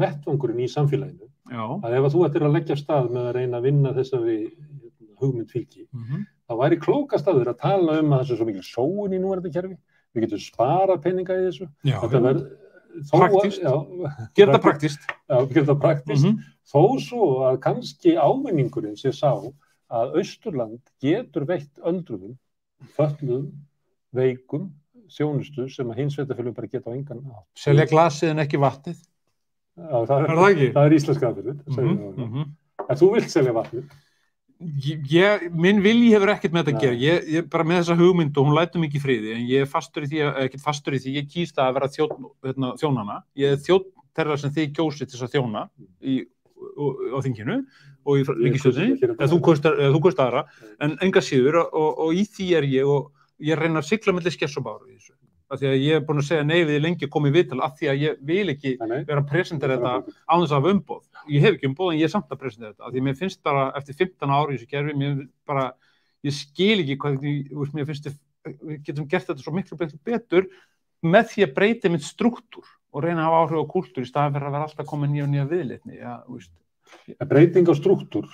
vettvangurinn í samfélaginu. Já. Að ef þú ættir að leggja af stað með að reyna að vinna þessari hugmynd fylgi, þá væri klókast að þér að tala um að það sé svo mikil sóun í núverandi kerfi, við getum spara peninga í þessu. Þetta verður praktískt. Gera það praktískt. Já, gera það praktískt. Þó svo að kannski ávinningurinn sé sá að Austurland getur veitt öldruðum, fötluðum, veikum, þjónustu sem að hins sveitarfélög bara geta á engan hátt. Selja glasið en ekki vatnið. Já, það íslenska aðferðin. En þú vilt selja vatnið? Minn vilji hefur ekkert með þetta að gera. Ég bara með þessa hugmynd og hún lætur mig ekki í friði, en ég er fastur í því, ekkert fastur í því, ég kýst það að vera þjónana. Ég er þjónn þeirra sem þið kjósið til þess að þjóna á þinginu og í ríkisstjórninni, eða þú kaust aðra, en enga síður og í því er ég og ég reyna að sigla milli skess og báru í þessu. Af því að ég er búin að segja nei við lengi að koma í viðtal af því að ég vil ekki vera að presentera þetta án þess að hafa umboð. Ég hef ekki umboð en ég er samt að presentera þetta. Af því að mér finnst bara eftir 15 ári í þessu kerfi, ég skil ekki hvað, mér finnst við getum gert þetta svo miklu betur með því að breyta mynd strúktúr og reyna að hafa áhrif á kúltúr í staðan fyrir að vera alltaf koma nýja viðleitni. Breyting á strúktúr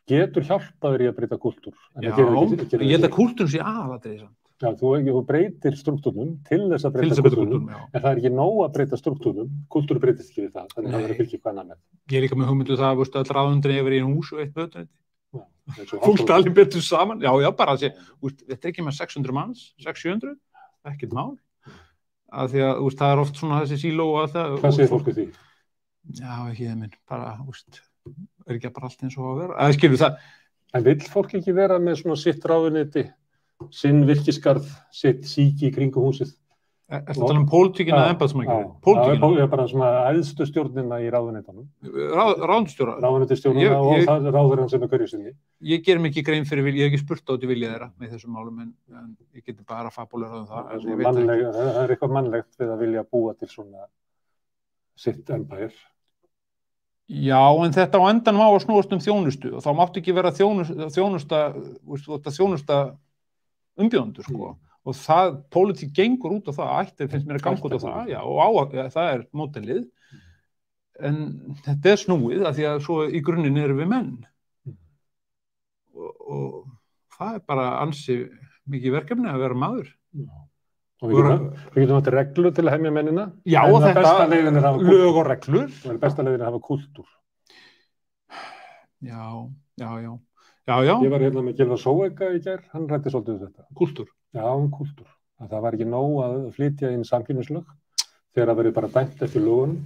getur hjálpað í að breyta kúltúr. Já, ég held að kúltúrinn sé aðalatriði samt. Já, þú breytir strúktúrnum til þess að breyta kúltúrnum, en það er ekki nóg að breyta strúktúrnum, kúltúr breytist ekki við það, þannig að það verður að fylgja hvað annað með. Ég er líka með hugmyndu það að öll ráðundri yfir í hús og eitt mötuneyti. Fólk allir betur saman, já, bara að þetta er ekki með 600 manns, 600-700, ekkert mál. Af því að það er oft svona þessi síló og það. Hvað segir fólk við því? Já, ekki minn, bara, er ekki bara allt eins og að vera. Það skilur það. En vill fólk ekki vera með svona sitt ráðuneyti, sinn virkisgarð, sitt síki í kringum húsið? Ertu að tala um pólitíkina eða embættismanngerðina? Pólitíkina? Það er bara svona æðstu stjórnina í ráðuneytunum. Ráðuneytisstjóra? Ráðuneytisstjórnina og það ráðurinn sem er hverju sinni. Ég gerir mig ekki grein fyrir vilja, ég hef ekki spurt á þetta vilja þeirra með þessum málum, en ég geti bara fabulera það. Það er eitthvað mannlegt við að vilja búa til svona sitt embæðir. Já, en þetta á endanum á að snúast þjónustu og þá mátti ekki vera þjónusta umbjóðendur, og það, pólitík gengur út á það, ætti finnst mér að ganga út á það, já, og það er módelið, en þetta er snúið, af því að svo í grunninn erum við menn, og það er bara ansi mikið verkefni að vera maður. Og við getum átt reglur til að hemja mennina. Já, og þetta, lög og reglur. Það er besta leiðin að hafa kúltúr. Já. Ég var hérna með Gylfa Sóeka í gær, hann ræddi svolítið þetta. Kúltúr? Já, kúltúr. Það var ekki nóg að flytja inn samkeppnislög þegar það verið bara dæmt eftir lögunum,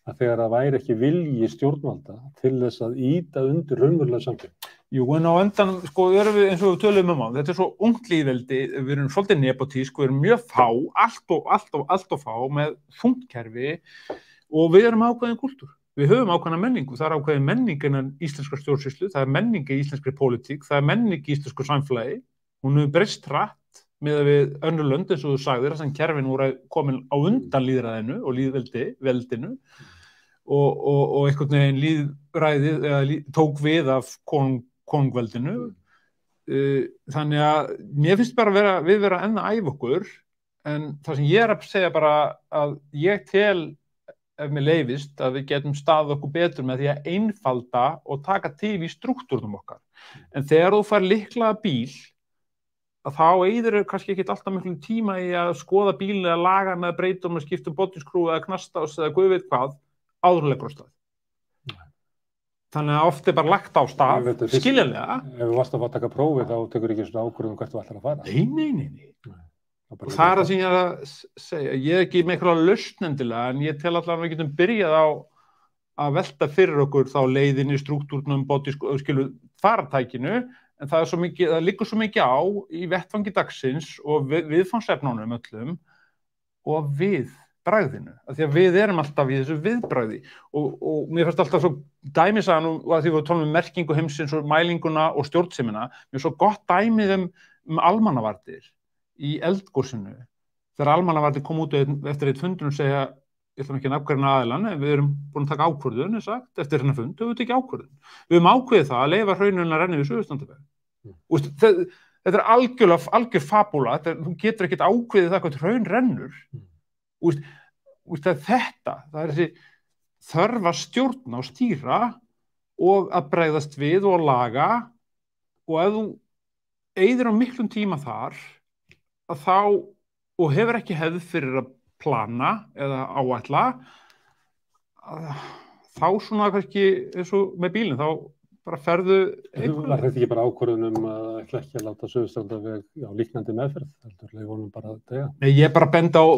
að þegar það væri ekki vilji stjórnvalda til þess að ýta undir raunverulega samkeppni. Jú, en á endan, erum við eins og við töluðum um á, þetta er svo ungt lýðveldi, við erum svolítið nepotísk, við erum mjög fá, allt og fá með þungkerfi og við erum ákveðin kúltúr. Við höfum ákveðna menningu, það er ákveðin menning innan íslenskrar stjórnsýslu, það er menning í íslenskri pólitík, það er menning í íslensku samfélagi, hún hefur breyst hratt miðað við önnur lönd eins og þú sagðir, þess að kerfin voru komin á undan lýðræðinu og lýðveldinu og einhvern veginn lýðræðið tók við af konungveldinu. Þannig að mér finnst bara við vera enn að æfa okkur, en það sem ég er að segja bara að ég tel, ef mér leyfist, að við getum staðið okkur betur með því að einfalda og taka til í strúktúrnum okkar. En þegar þú fær lyklaða bíl, að þá eyðir kannski ekki alltaf miklu tíma í að skoða bílinn eða laga hann eða breyta um að skipta botninskrúfu eða knastás eða guð veit hvað, áðurlegur á stað. Þannig að oft er bara lagt á stað, skiljanlega. Ef þú varst að taka prófið, þá tekur ekki svona ákvörðun hvert þú ætlar að fara. Nei. Og það er það sem ég er að segja. Ég er ekki með eitthvað lausn endilega, en ég tel allavega að við getum byrjað á að velta fyrir okkur þá leiðinni, strúktúrnum, faratækinu, en það liggur svo mikið á í vettvangi dagsins og viðfangsefnunum öllum og við bragðinu. Því að við erum alltaf í þessu viðbragði og mér finnst alltaf svo dæmisagan að því við tólum merkingu heimsins og mælinguna og stjórnsemina, mér er svo gott dæmið um almannavarnir í eldgosinu. Þegar almannavarnir kom út eftir eitt fundun og segja, ég ætlum ekki að nafngreina aðilann, við erum búin að taka ákvörðun, eftir hennar fund, höfum við tekið ákvörðun. Við höfum ákveðið það að leyfa hrauninu að renna við Suðurstrandarveg. Þetta er algjör fabúla, þú getur ekkert ákveðið það hvað hraun rennur. Það er þessi þörf að stjórna og stýra og að bregðast við og laga, og ef þú eyðir á miklum tíma þar, að þá og hefur ekki hefð fyrir að plana eða áætla, þá svona kannski eins og með bílinn, þá bara ferðu Var þetta ekki bara ákvörðun að ætla ekki að láta Suðurstrandarveg líknandi meðferð, heldur leyfa honum bara að deyja? Nei, ég bara benda á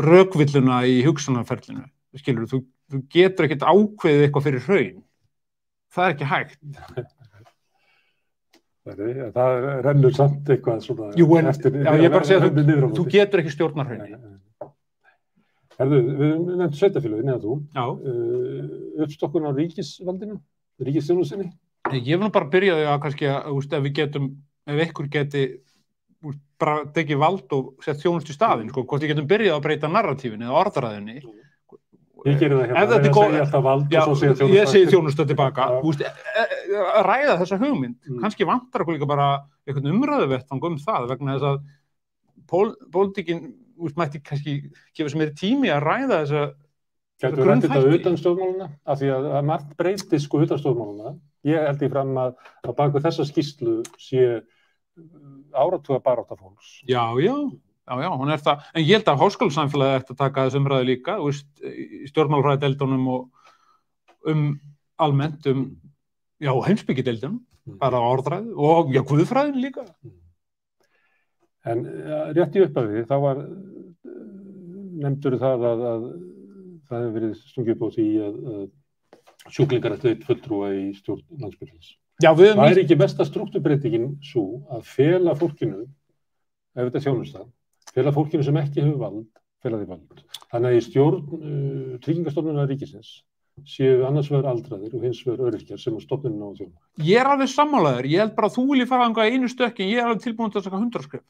rökvilluna í hugsunarferlinu, skilur, þú getur ekkert ákveðið eitthvað fyrir hraun, það ekki hægt. Það rennur samt eitthvað svona eftir. Já, ég bara segja að þú getur ekki stjórna hraunni. Herðu, við nefndum sveitafélögin eða þú, uppstokkun á ríkisvaldinu, ríkisþjónustunni? Ég vil nú bara byrja því að kannski ef ykkur geti bara tekið vald og sett þjónustu í staðinn, hvort við getum byrjað að breyta narratífinni eða orðræðinni. Ég gerir það hérna, ég segi alltaf vald og svo segja þjónustu. Ég segi þjónustu tilbaka. Að ræða þessa hugmynd, kannski vantar okkur líka bara einhvern umræðuvettvang það, vegna þess að pólitíkin mætti kannski gefa sem tími að ræða þessa grunnþætti. Gætu rætt þetta utan stjórnmálana, af því að margt breytist utan stjórnmálana. Ég held í fram að baku þessa skýrslu sé áratuga barátta fólks. Já, hún það. En ég held að háskólasamfélagið ætti að taka þessu umræðu líka, í stjórnmálafræðideildunum og almennt heimspekideildunum, bara orðræðu og guðfræðin líka. En rétt í upphafi, þá var nefndur það að það hefur verið stungið upp á því að sjúklingar ættu einn fulltrúa í stjórn Landspítalans. Það ekki mesta strúktúrbreytingin svo að fela fólkinu, ef þetta þjónusta, fela fólkinu sem ekki hefur vald, fela því vald. Þannig að í stjórn Tryggingastofnunar ríkisins séu annars vegar aldraðir og hins vegar öryrkjar sem stofnunin á að þjóna. Ég alveg sammálaður, ég held bara að þú vilji fara þangað einu stökki, ég alveg tilbúin til að saka 100 skref.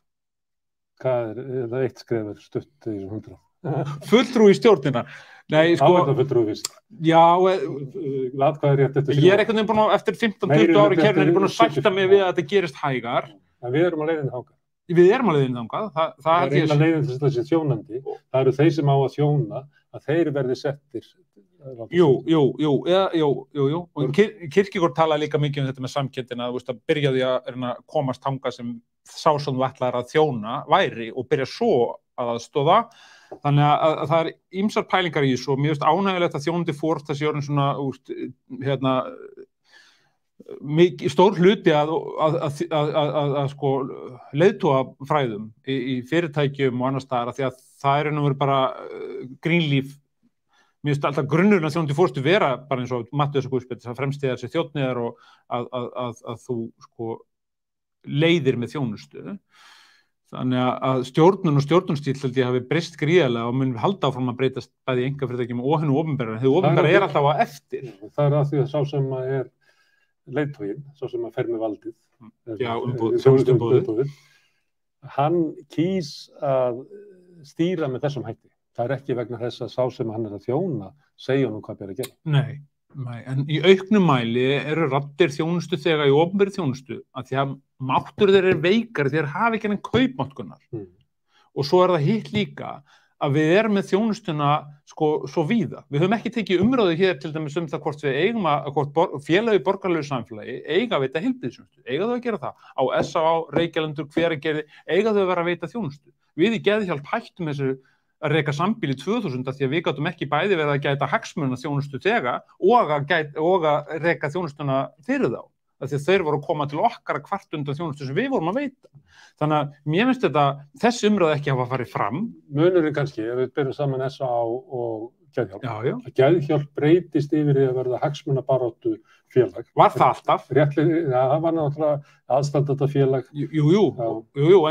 Hvað það eitt skref stutt í 100? Fulltrú í stjórnina. Nei, Áverðarfulltrú fyrst. Já, hvað rétt eftir? Ég einhvern veginn búin að eftir 15-20 ári kérnir búin að sætta mig við að þetta gerist hægar. En við erum á leiðinni þangað. Við erum á leiðinni þangað. Það er eina leiðin til þessi þjónandi. Það eru þeir sem á að þjóna, að þeir verði settir. Jú. Og Kierkegaard talaði líka mikið þetta með samkendina, að byrja því að komast þangað sem sá sem þú ætlar að þjóna væri og byrja svo að aðstoða. Þannig að það ýmsar pælingar í þessu og mér finnst ánægjulegt að þjónandi fór þessi orðin svona stór hluti að leiðtogafræðum í fyrirtækjum og annars staðar, því að það er nú bara grínlíf. Mér finnst alltaf grunnurinn að þjónandi fórstu vera bara eins og Matteus og Guðspjall, það fremstiðar sér þjónniðar og að þú leiðir með þjónustu. Þannig að stjórnun og stjórnunstíl held ég hafi breyst gríðarlega og mun halda áfram að breytast bæði í einkafyrirtækjum og hinu opinbera. Hið opinbera er alltaf á eftir. Það er að því að sá sem er leiðtoginn, sá sem að fer með valdið. Umboðið. Hann kýs að stýra með þessum hætti. Það er ekki vegna þess að sá sem hann er að þjóna segja nú hvað ber að gera. Nei, en í auknum mæli eru raddir þjónustu þegar í opinberri þjónustu að því að máttur þeir eru veikar þegar hafa ekki enn kaupmáttunar. Og svo er það hitt líka að við erum með þjónustuna svo víða. Við höfum ekki tekið umræðu hér til dæmis það hvort við eigum hvort félagi borgarlegu samfélagi eiga að veita heilbrigðisþjónustu. Eiga þau að gera það? Á SÁ, Reykjavíkur, Hveragerði, eiga þau að vera að veita þjónustu. Við í Geðhjálp hættum þessu að reka sambíl í 2000 því að við gátum ekki bæði verið að gæta hagsmuna þjónustu þegar og að reka þjónustuna fyrir þá. Því að þeir voru að koma til okkar að kvart undan þjónustu sem við vorum að veita. Þannig að mér finnst þessi umræða ekki hafa farið fram. Munurinn kannski, ef við byrjum saman SÁ og Geðhjálp. Já. Geðhjálp breytist yfir í að verða hagsmunabaráttu félag. Var það alltaf? Það var náttúrulega aðstandandi félag. Jú,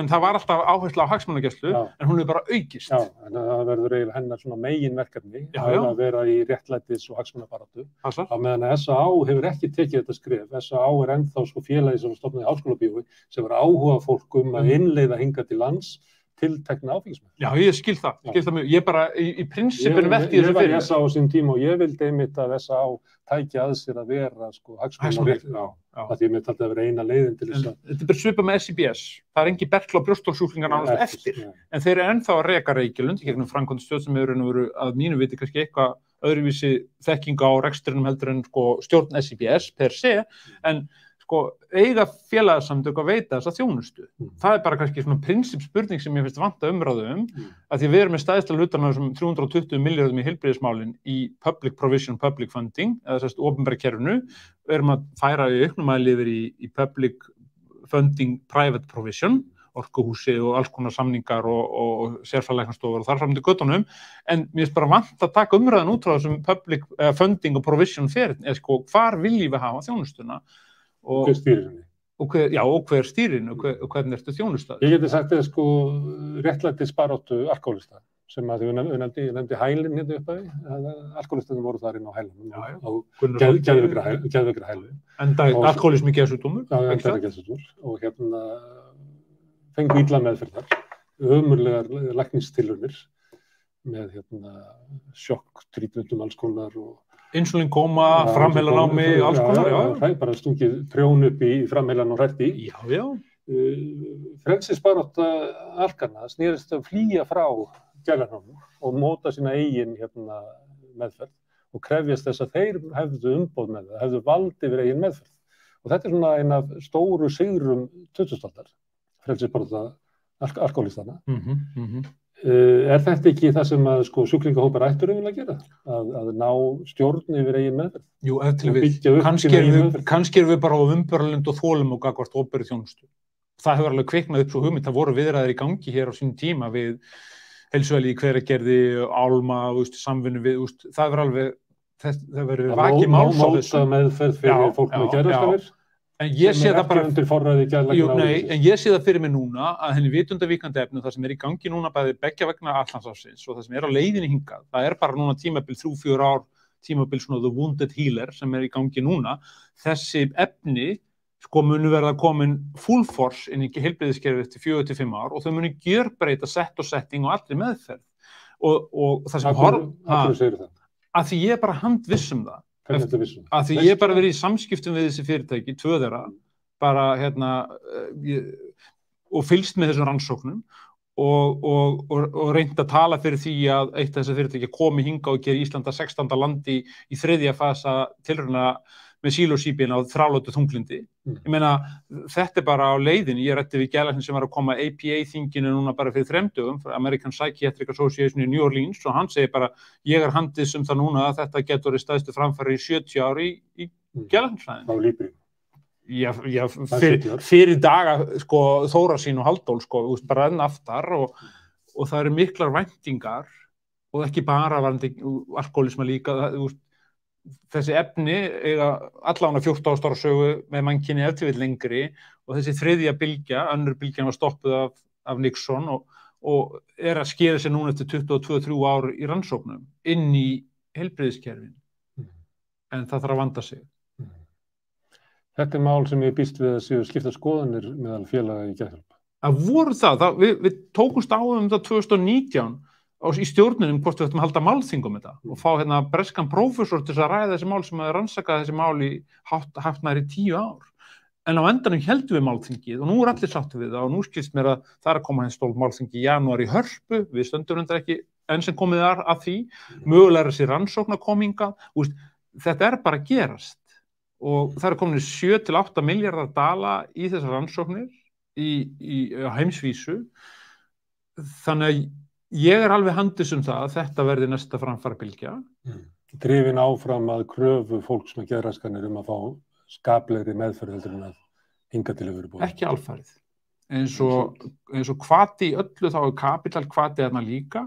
en það var alltaf áhersla á hagsmunagæslu, en hún er bara aukist. Já, en það verður eiginlega hennar svona meginverkefni að vera í réttlætis og hagsmunabaráttu. Á meðan að SÁ hefur ekki tekið þetta skref. SÁ er ennþá félagi sem stofnaði Háskólabíói sem var áhuga fólk að innleiða hingað til lands tiltekna áfengismenn. Já, ég skil það mjög. Ég bara í prinsipinu velti þessu fyrir. Ég var í SÁ á sín tíma og ég vildi einmitt að SÁ tæki að sér að vera hagsmunabaráttu. Það ég myndi alltaf að vera eina leiðin til þess að... Þetta er bara svipað með SIBS. Það er engin berkla og brjóstholssjúklingar nánast eftir. En þeir eru ennþá að reka Reykjalund í gegnum framkvæmdastöð sem eru að mínu viti kannski eitthvað öðruvísi þekkinga á rekstrinum heldur en stjórn SIBS per se. En eiga félagasamtök að veita þessa þjónustu. Það bara kannski svona prinsipspurning sem ég finnst vanta umræðu að því við erum með stærsta hlutann af þessum 320 milljörðum í heilbrigðismálin í public provision, public funding, eða þess að opinbera kerfinu, við erum að færa í auknum mæli yfir í public funding, private provision, orkuhúsi og alls konar samningar og sérfræðilæknastofur og þar fram til göttunum, en mér finnst bara vant að taka umræðan út frá þessum public funding og provision ferð, hvar viljum við hafa þjónustuna og hver stýrir henni? Og hver stýrir henni og hvernig ertu þjónustað? Ég geti sagt réttlætisbaráttu alkohólista sem að ég nefndi hælinn hérna upp að alkohólistarnir voru þar inn á hælunum og geðveikra hælu. Enda alkohólismi geðsjúkdómur? Já, enda geðsjúkdómur og fengu illa meðferðar, ömurlegar læknistilraunir með sjokktrítumum alls konar og insulínkóma, framheilanámi, alls konar, já. Bara stungið prjón upp í framheilan og hrært í. Já. Frelsisbarátta alkanna snerist að flýja frá geðlæknum og móta sína eigin meðferð og krefjast þess að þeir hefðu umboð með það, hefðu vald yfir eigin meðferð. Og þetta svona ein af stóru sigrum 20. aldar. Frelsisbarátta alkohólistana. Er þetta ekki það sem að sjúklingahópar ættu að gera? Að ná stjórn yfir eigin meðferð? Jú, kannski erum við bara á umbörlund og þolum og gagnvart opinberri þjónustu. Það hefur alveg kviknað upp svo hugmynd, það voru viðræður í gangi hér á sínum tíma við Heilsuvel í Hveragerði, Álma, samvinnu við, það hefur alveg, það verður vakið máls á þessu. Móta meðferð fyrir fólk með geðraskanir? En ég sé það bara, undir forræði geðlækna en ég sé það fyrir mig núna að henni vitundarvíkandi efni, það sem í gangi núna bæði beggja vegna Atlantshafsins og það sem á leiðinni hingað, það bara núna tímabil 3-4 ár, tímabil svona The Wounded Healer sem í gangi núna, þessi efni munu verða komin full force inn í heilbrigðiskerfið eftir 4-5 ár og þau munu gjörbreyta sett og setting og allri meðferð og það sem að því ég bara handviss það. Að því ég bara verið í samskiptum við þessi fyrirtæki, 2 þeirra, bara og fylgst með þessum rannsóknum og reynt að tala fyrir því að eitt af þessi fyrirtæki komi hingað og geri Íslanda 16. landi í 3. fasa tilrauna með sílósíbín á þrálátu þunglindi. Ég meina, þetta bara á leiðinni, ég ræddi við geðlækni sem var að koma APA-þinginu núna bara fyrir 3 dögum, American Psychiatric Association í New Orleans og hann segir bara, ég handið sem það núna að þetta getur verið stærstu framfæri í 70 ári í geðlæknisfræðinni. Á lífri. Já, fyrir daga, Þóra sín og Halldór, bara enn aftar og það eru miklar væntingar og ekki bara varandi alkohólisma líka, þessi efni eiga allavega 14 ára sögu með mannkynni ef til vill lengri og þessi 3. bylgja, önnur bylgjan var stoppuð af Nixon og að skera sig núna eftir 22-23 ár í rannsóknum inn í heilbrigðiskerfin. En það þarf að vanda sig. Þetta mál sem ég býst við að séu skipta skoðanir meðal félaga í geðhjálp. Það voru við tókumst á það 2019 í stjórnunum hvort við ættum að halda málþing þetta og fá breskan prófessor til að ræða þessi mál sem að rannsaka þessi mál í haft nær í 10 ár. En á endanum heldum við málþingið og nú allir sáttu við það og nú skilst mér að það að koma stórt málþing í janúar í Hörpu, við stöndum reyndar ekki enn sem komið að því, mögulega þessi rannsóknarkominga, þetta bara að gerast og það komin 7-8 milljarðar dala í þessar rannsóknir á heimsvísu, þannig að ég alveg handviss það að þetta verði næsta framfarabylgja. Drifin áfram að kröfu fólks með geðraskanir að fá skaplegri meðferð heldur en að hingað til hefur verið búið. Ekki alfarið. Eins og hvati í öllu þá kapital hvati þarna líka.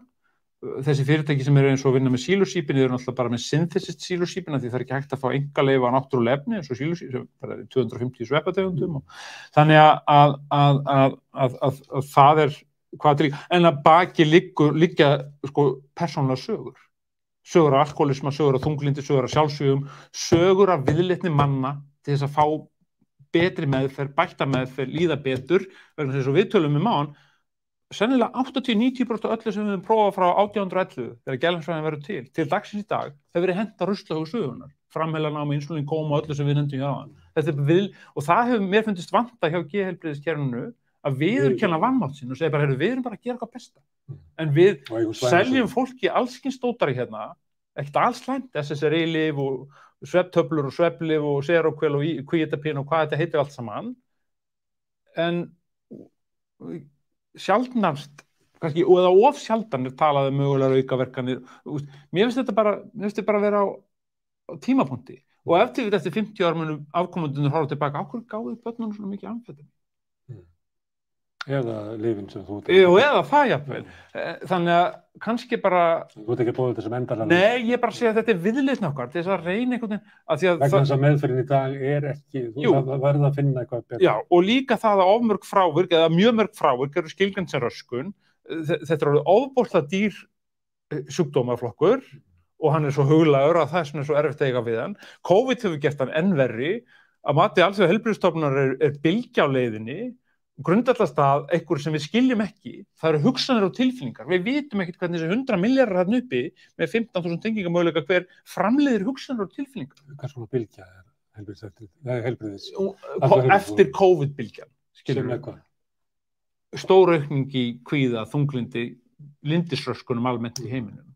Þessi fyrirtæki sem eins og vinna með sílósíbín eru náttúrulega bara með synthesist sílósíbín því það ekki hægt að fá einkaleyfi á náttúrulega efni eins og sílósíbín, bara 250 sveppategundum. Þannig að það en að baki liggja persónulega sögur af alkohólisma, sögur af þunglindi, sögur af sjálfsvígum, sögur af viðleitni manna til þess að fá betri meðferð, bætta meðferð, líða betur vegna þess að við tölum án sennilega 80-90% af öllu sem við höfum prófað frá 1811 þegar geðlæknisfræðin verður til dagsins í dag hefur verið hent að ruslahauga sögunar, framheilanámi, insulínkóma og öllu sem við nefndum áðan. Og það hefur mér fundist vanta hjá geðheilbrigðiskerfinu að viðurkenna vanmátt sín og segja bara, við erum bara að gera eitthvað besta. En við seljum fólki allskyns dótari ekkert alls slæmt, SSRI-lyf svefntöflur og svefnlyf og Seroquel og Quetiapin og hvað þetta heitir allt saman. En sjaldnast, kannski, og eða of sjaldan talað mögulegar aukaverkanir. Mér finnst þetta bara vera á tímapunkti. Og eftir 50 ára munum afkomendurnir horfa tilbaka, á hverju gáðu börnunum svona mikið amfetamín? Eða lyfin sem þú eða það jafnvel. Þannig að kannski bara Þú ert ekki búið þetta sem endanlega Nei, ég bara segja að þetta viðleitni okkar til þess að reyna einhvern veginn vegna þess að meðferðin í dag ekki það verður að finna eitthvað betra. Já, og líka það að ofmörg frávik eða mjög mörg frávik eru skilgreind sem röskun. Þetta er alveg ofboðslega dýr sjúkdómaflokkur og hann er svo huglægur að það er svo erfitt að eiga við hann. COVID hefur gert hann enn verri. Að mati Alþjóðaheilbrigðisstofnunar er bylgja á leiðinni. Grundvallast að einhver sem við skiljum ekki, það eru hugsanir og tilfinningar. Við vitum ekkert hvernig þessi 100 milljarðar þarna uppi með 15.000 tengingamöguleika hver framleiðir hugsanir og tilfinningar. Hvers konar bylgja er heilbrigðis? Eftir COVID-bylgjan, skiljum við. Stór aukning í kvíða, þunglyndi, lindisröskunum almennt í heiminum.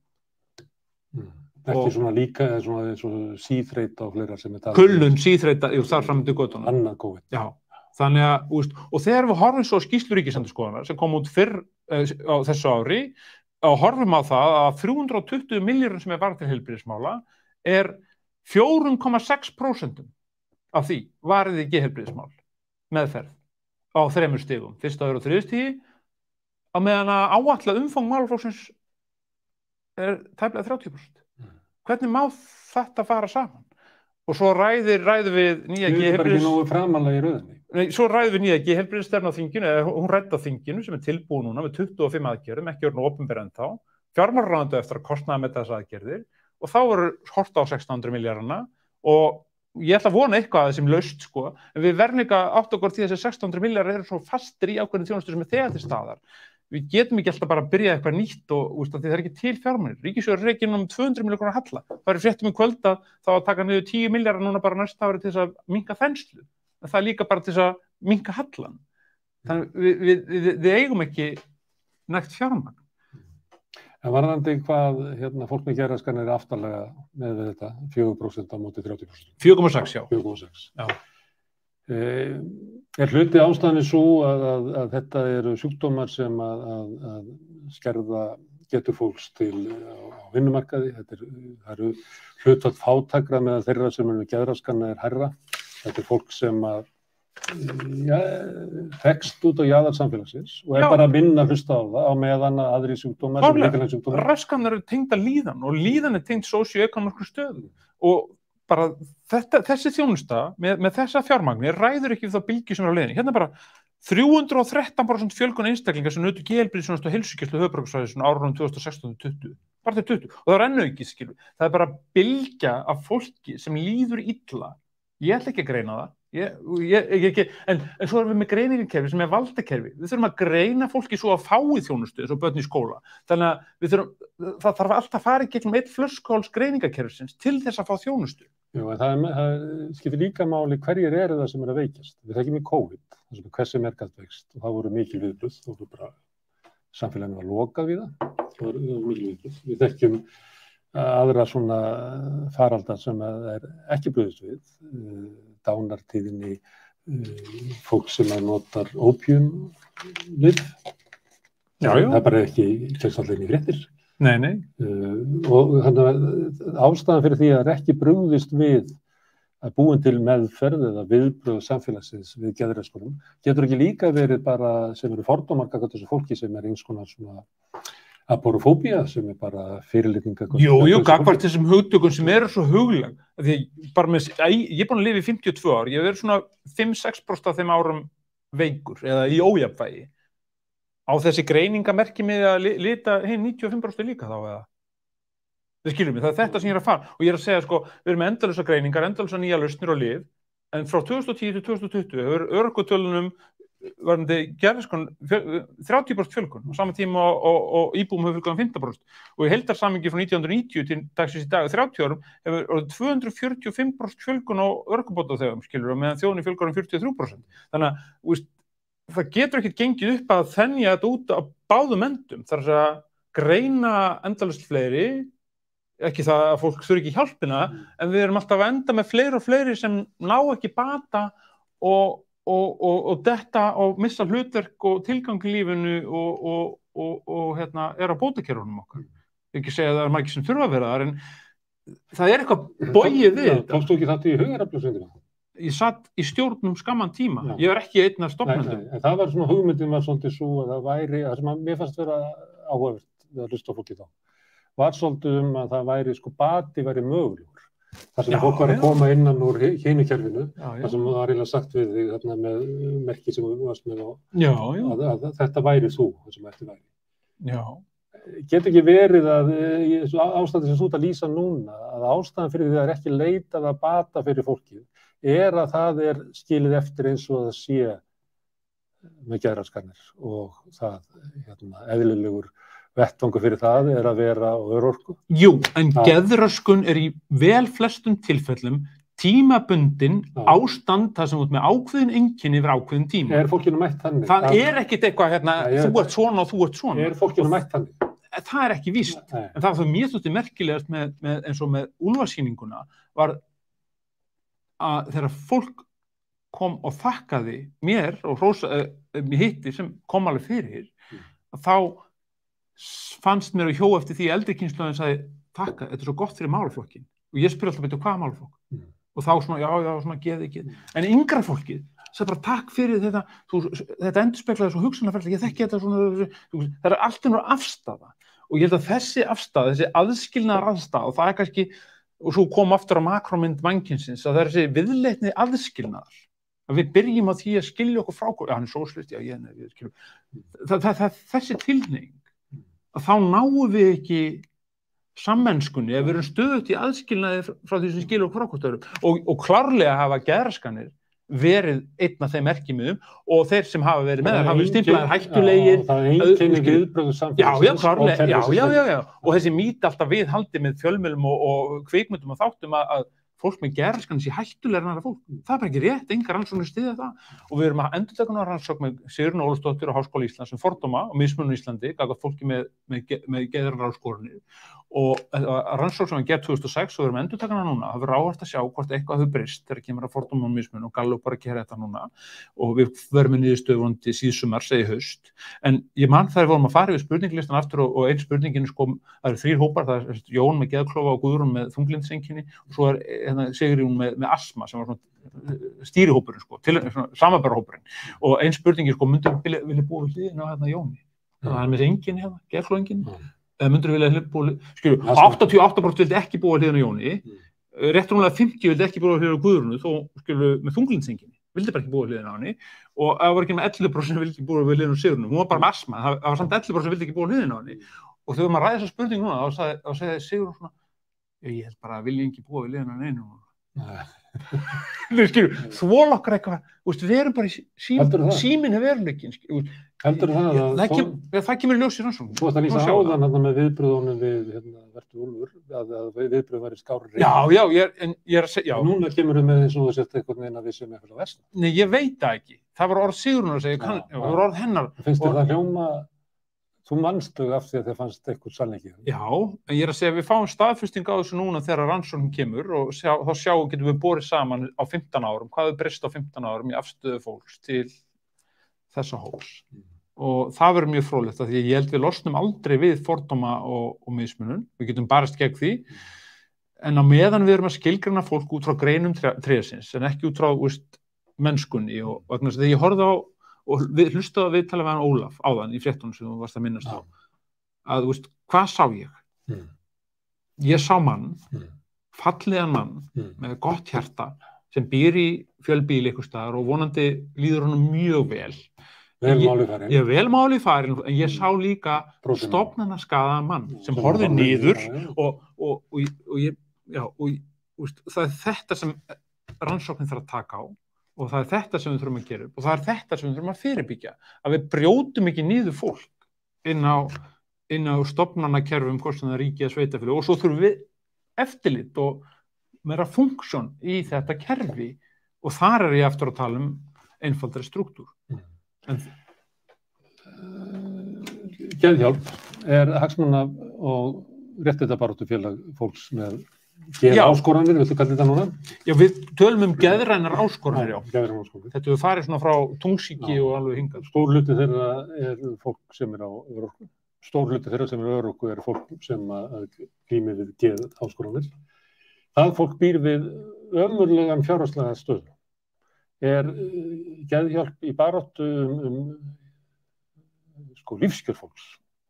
Ekki svona líka, svona síþreyta og fleira sem talað. Kulnun, síþreyta, þar fram undir götunum. Annað COVID. Já. Þannig að, og þegar við horfum svo skýrslu Ríkisendurskoðunar sem kom út fyrr á þessu ári, og horfum á það að 320 milljörðum sem varið til heilbrigðismála er 4,6% af því varið í geðheilbrigðismál meðferð á 3 stigum, 1., 2. og 3. stigi, á meðan að áætlað umfang málaflokksins er tæplega 30%. Hvernig má þetta fara saman? Og svo ræðum við nýja geðheilbrigðis... Við erum bara ekki nógu framalega í röðinni. Nei, svo ræðum við nýja geðheilbrigðisstefnu á þinginu, eða hún rædd á þinginu sem er tilbúin núna með 25 aðgerðum, ekki orðin opinber ennþá. Fjármálaráðuneytið eftir að kostnaða með þessar aðgerðir og þá voru horft á 1600 milljarðana og ég ætla að vona eitthvað að þessum laust, sko, en við verðum líka átt okkur því að þessi 600 milljarðar eru svo fastir í ákveðinni þjónustu sem er þegar til staðar. Við getum ekki alltaf bara að byrja eitthvað nýtt og það er ekki til fjármunir. Ríkissjóður er rekinn 200 milljónir króna halla. Það er fréttum í kvöld að þá að taka niður 10 milljarðar núna bara næsta ári til þess að minnka þenslu. En það er líka bara til þess að minnka hallan. Þannig við eigum ekki nægt fjármagn. En varðandi hvað fólk með geðraskanir er aftarlega með þetta 4% á móti 30%? 4,6, já. 4,6. Já. Er hluti ástæðan svo að þetta eru sjúkdómar sem að skerða getur fólks til á vinnumarkaði? Það eru hlutfall fátækra meðal þeirra sem eru með geðraskanir hærra. Þetta er fólk sem að fekst út á jaðar samfélagsins og er bara að minna hlusta á það á meðan að aðri sjúkdómar sem líka sjúkdómar. Raskanir eru tengd að líðan og líðan er tengd sósíóekonómískri stöðu og bara þessi þjónusta með þessa fjármagni ræður ekki við þá bylgju sem er á leiðinni. Hérna bara 313% fjölgun einstaklinga sem nutu geðheilbrigðisþjónustu og heilsugæslu höfuðborgarsvæðis á árunum 2016-20. Bara til 20. Og það er enn aukið, skilur. Það er bara bylgja af fólki sem líður illa. Ég ætla ekki að greina það. En svo erum við með greiningarkerfi sem er valdakerfi. Við þurfum að greina fólki svo að fái þjónustu eins og börn í skóla. Þannig að það þarf alltaf að fara í gegnum eitt flöskuháls greiningarkerfisins til þess að fá þjónustu. Jú, en það skiptir líka máli hverjir eru það sem eru að veikjast. Við þekkjum í COVID, þar sem hversu gat veikst og það voru mikil viðbrögð og bara samfélaginu var lokað við það. Það voru mikil viðbrögð. Við þekkjum aðra svona faraldar sem er ekki brugðist við, dánartíðinni fólk sem notar ópíumlyf. Það er bara ekki kemst allir inn í fréttir. Nei. Og þannig að ástæðan fyrir því að það er ekki brugðist við að búin til meðferð eða viðbrögð samfélagsins við geðraskunum getur ekki líka verið bara sem eru fordómar gagnvart þessu fólki sem er eins konar svona aporofóbía sem er bara fyrirlitninga. Jú, gagnvart þessum hugtökum sem eru svo huglæg. Ég er búin að lifa í 52 ár, ég hef verið svona 5-6% af þeim árum veikur eða í ójafnvægi. Á þessi greiningamerki með að lita 95% líka þá eða? Þið skiljum mig, það er þetta sem ég er að fara. Og ég er að segja, sko, við erum með endalausa greiningar, endalausa nýja lausnir og lyf, en frá 2010 til 2020 hefur örorkutölunum varðandi geðraskun 30% fjölgun á sama tíma og íbúum hefur fjölgað 15%. Og í heildarsamhengi frá 1990 til dagsins í dag 30 árum hefur orðið 245% fjölgun á örorkubótaþegum, skilur, meðan þjóðinni fjölgar 43%. Þannig að, það getur ekkert gengið upp að þenja þetta út á báðum endum. Það er að greina endalaust fleiri ekki það að fólk þurfi ekki hjálpina, en við erum alltaf að enda með fleiri og fleiri sem ná ekki bata og detta og missa hlutverk og tilgang í lífinu og er á bótakerfunum okkar. Ekki segja að það margir sem þurfa að vera þar, en það eitthvað bogið við þetta. Tókstu ekki þátt í hugaraflasveitina? Ég satt í stjórnum skamman tíma. Ég var ekki einn af stofnendum. En það var svona hugmyndin var svolítið svo að það væri, það sem mér fannst vera áhugavert við að hlusta á fólki þá, var svolítið að það væri, bati væri mögulegur. Það sem fólk var að koma innan úr hinu kerfinu, það sem var eiginlega sagt við þig þarna með merki sem við varst með að þetta væri þú, það sem þetta væri. Já. Getur ekki verið að ástæðan sem þú ert að lýsa núna, að ástæðan fyrir því að það ekki leitað að bata fyrir fólkið, að það skilið eftir eins og það sé með geðraskanir og það eðlilegur vettvangur fyrir það að vera á örorku? Jú, en geðröskun í vel flestum tilfellum tímabundin ástand þar sem út með ákveðin einkenni yfir ákveðin tíma. Fólkinu mætt þannig? Það ekkert eitthvað þú ert svona og þú ert svona. Fólkinu mætt þannig? Það ekki víst. En það var mér þótti merkilegast eins og með úlfarsýninguna var að þegar fólk kom og þakkaði mér og hitti sem kom alveg fyrir, þá fannst mér að hjó eftir því eldri kynslóðin sagði, takka, þetta svo gott fyrir málaflokkin. Og ég spyr alltaf betur, hvaða málaflokk? Og þá svona, já, svona geði. En yngra fólkið sagði bara takk fyrir þetta, þetta endurspeglaði svo hugsunarferðilega, ég þekki þetta svona, það allt afstaða. Og ég held að þessi afstaða, þessi aðskilnaðar afstaða, og það kannski, og svo kom aftur á makromynd mannkynsins, að það þessi viðleitni aðskilnaðar. Að við byrjum á því að skilja okkur frá okkur, hann sósíalisti, við skiljum. Þessi tilhneiging, að þá náum við ekki sammennskunni, ef við erum stöðugt í aðskilnaði frá því sem skilja okkur frá okkur öðrum. Og klárlega hafa geðraskanir verið einn af þeim merkimiðum og þeir sem hafa verið með það hafa stimplaðir hættulegir. Það einkenni viðbrögðu samfélagsins. Já. Og þessi mýti alltaf viðhaldi með fjölmiðlum og kvikmyndum og þáttum að fólk með geðraskanir sé hættulegra en aðra fólk. Það bara ekki rétt, engar rannsóknir styðja það. Og við erum að endurtaka rannsókn með Sigrúnu Ólafsdóttur og Háskóla Íslands sem fordóma og mismunun í Íslandi, gagnvart fólki með geðrænar áskoranir. Og rannsókn sem við gerð 2006 og við erum að endurtaka hana núna. Það verður áhugavert að sjá hvort eitthvað hefur breyst þegar kemur að fordóma og mismunun og Gallup bara að gera þetta núna. Og við verðum með niðurstöðu vonandi síðsumar, segi haust. En ég man þegar við vorum að fara yfir spurninglistan aftur og ein spurningin það eru 3 hópar, það Jón með geðklofa og Guðrún með þunglyndiseinkenni og svo Sigurjón með astma sem var svona stýrihópurinn, samanberahópurinn. Og ein spurningin myndum við vilja búa við hliðina á Jóni. Það með þessi einkenni geðklofaeinkenni. Myndur við vilja búa, 88% vildi ekki búa hliðina á Jóni, rétt rúmlega 50 vildi ekki búa hliðina á Guðrúnu, þó með þunglyndiseinkenni, vildi bara ekki búa hliðina á henni, og það var ekki með 11% vildi ekki búa hliðina á Sigrúnu, hún var bara með astma, það var samt 11% vildi ekki búa hliðina á henni, og þegar maður ræði þessa spurningu núna, þá segði Sigrún svona, ég held bara að vilja ekki búa hliðina á henni núna. Þvól okkar eitthvað, við erum bara í síminn veruleikin. Heldur það kemur ljós í rannsóknum. Þú varst að lýsa áðan með viðbröðunum við Vertu Úlfur, að viðbröð væri skárri. Já, ég að segja. Núna kemur við með eins og þú sett eitthvað neina við sem eitthvað verst. Nei, ég veit það ekki. Það var orð Sigrúnar að segja, það var orð hennar. Finnst þér það hljóma, þú manst þau af því að þið fannst eitthvað sannleiki? Já, en ég að segja að við fáum staðfesting á þessu núna þegar rannsóknin kemur og þá getum við borið saman á 15 árum, hvað við breyst á 15 árum í afstöðu fólks til þessa hóps. Og það verður mjög fróðlegt af því að ég held við losnum aldrei við fordóma og mismunun, við getum barist gegn því, en á meðan við erum að skilgreina fólk út frá greinum trésins, en ekki út frá mennskunni og vegna þess að þegar ég horfði á og við hlustaði að viðtala við hann Ólaf áðan í fréttunum sem þú varst að minnast á að, hvað sá ég? Ég sá mann, fallegan mann með gott hjarta sem býr í fjölbýli einhvers staðar og vonandi líður honum mjög vel. Vel máli farin, en ég sá líka stofnanaskaðaðan mann sem horfði niður og það þetta sem rannsóknin þarf að taka á. Og það þetta sem við þurfum að gera upp og það þetta sem við þurfum að fyrirbyggja, að við brjótum ekki niður fólk inn á stofnanakerfum, hvort sem það ríki eða sveitarfélög og svo þurfum við eftirlit og meira funksjón í þetta kerfi og þar ég aftur að tala einfaldari strúktúr. Geðhjálp hagsmuna og réttindabaráttufélag fólks með geðáskoranir, viltu kalla þetta núna? Já, við tölum geðrænar áskoranir, Geðrænar áskoranir. Þetta hefur farið svona frá tungsýki og alveg hingað. Stór hluti þeirra fólk sem á örorku. Stór hluti þeirra sem örorku fólk sem glímir við geðáskoranir. Það fólk býr við ömurlegan fjárhagslega stöðu. Geðhjálp í baráttu lífskjör fólks?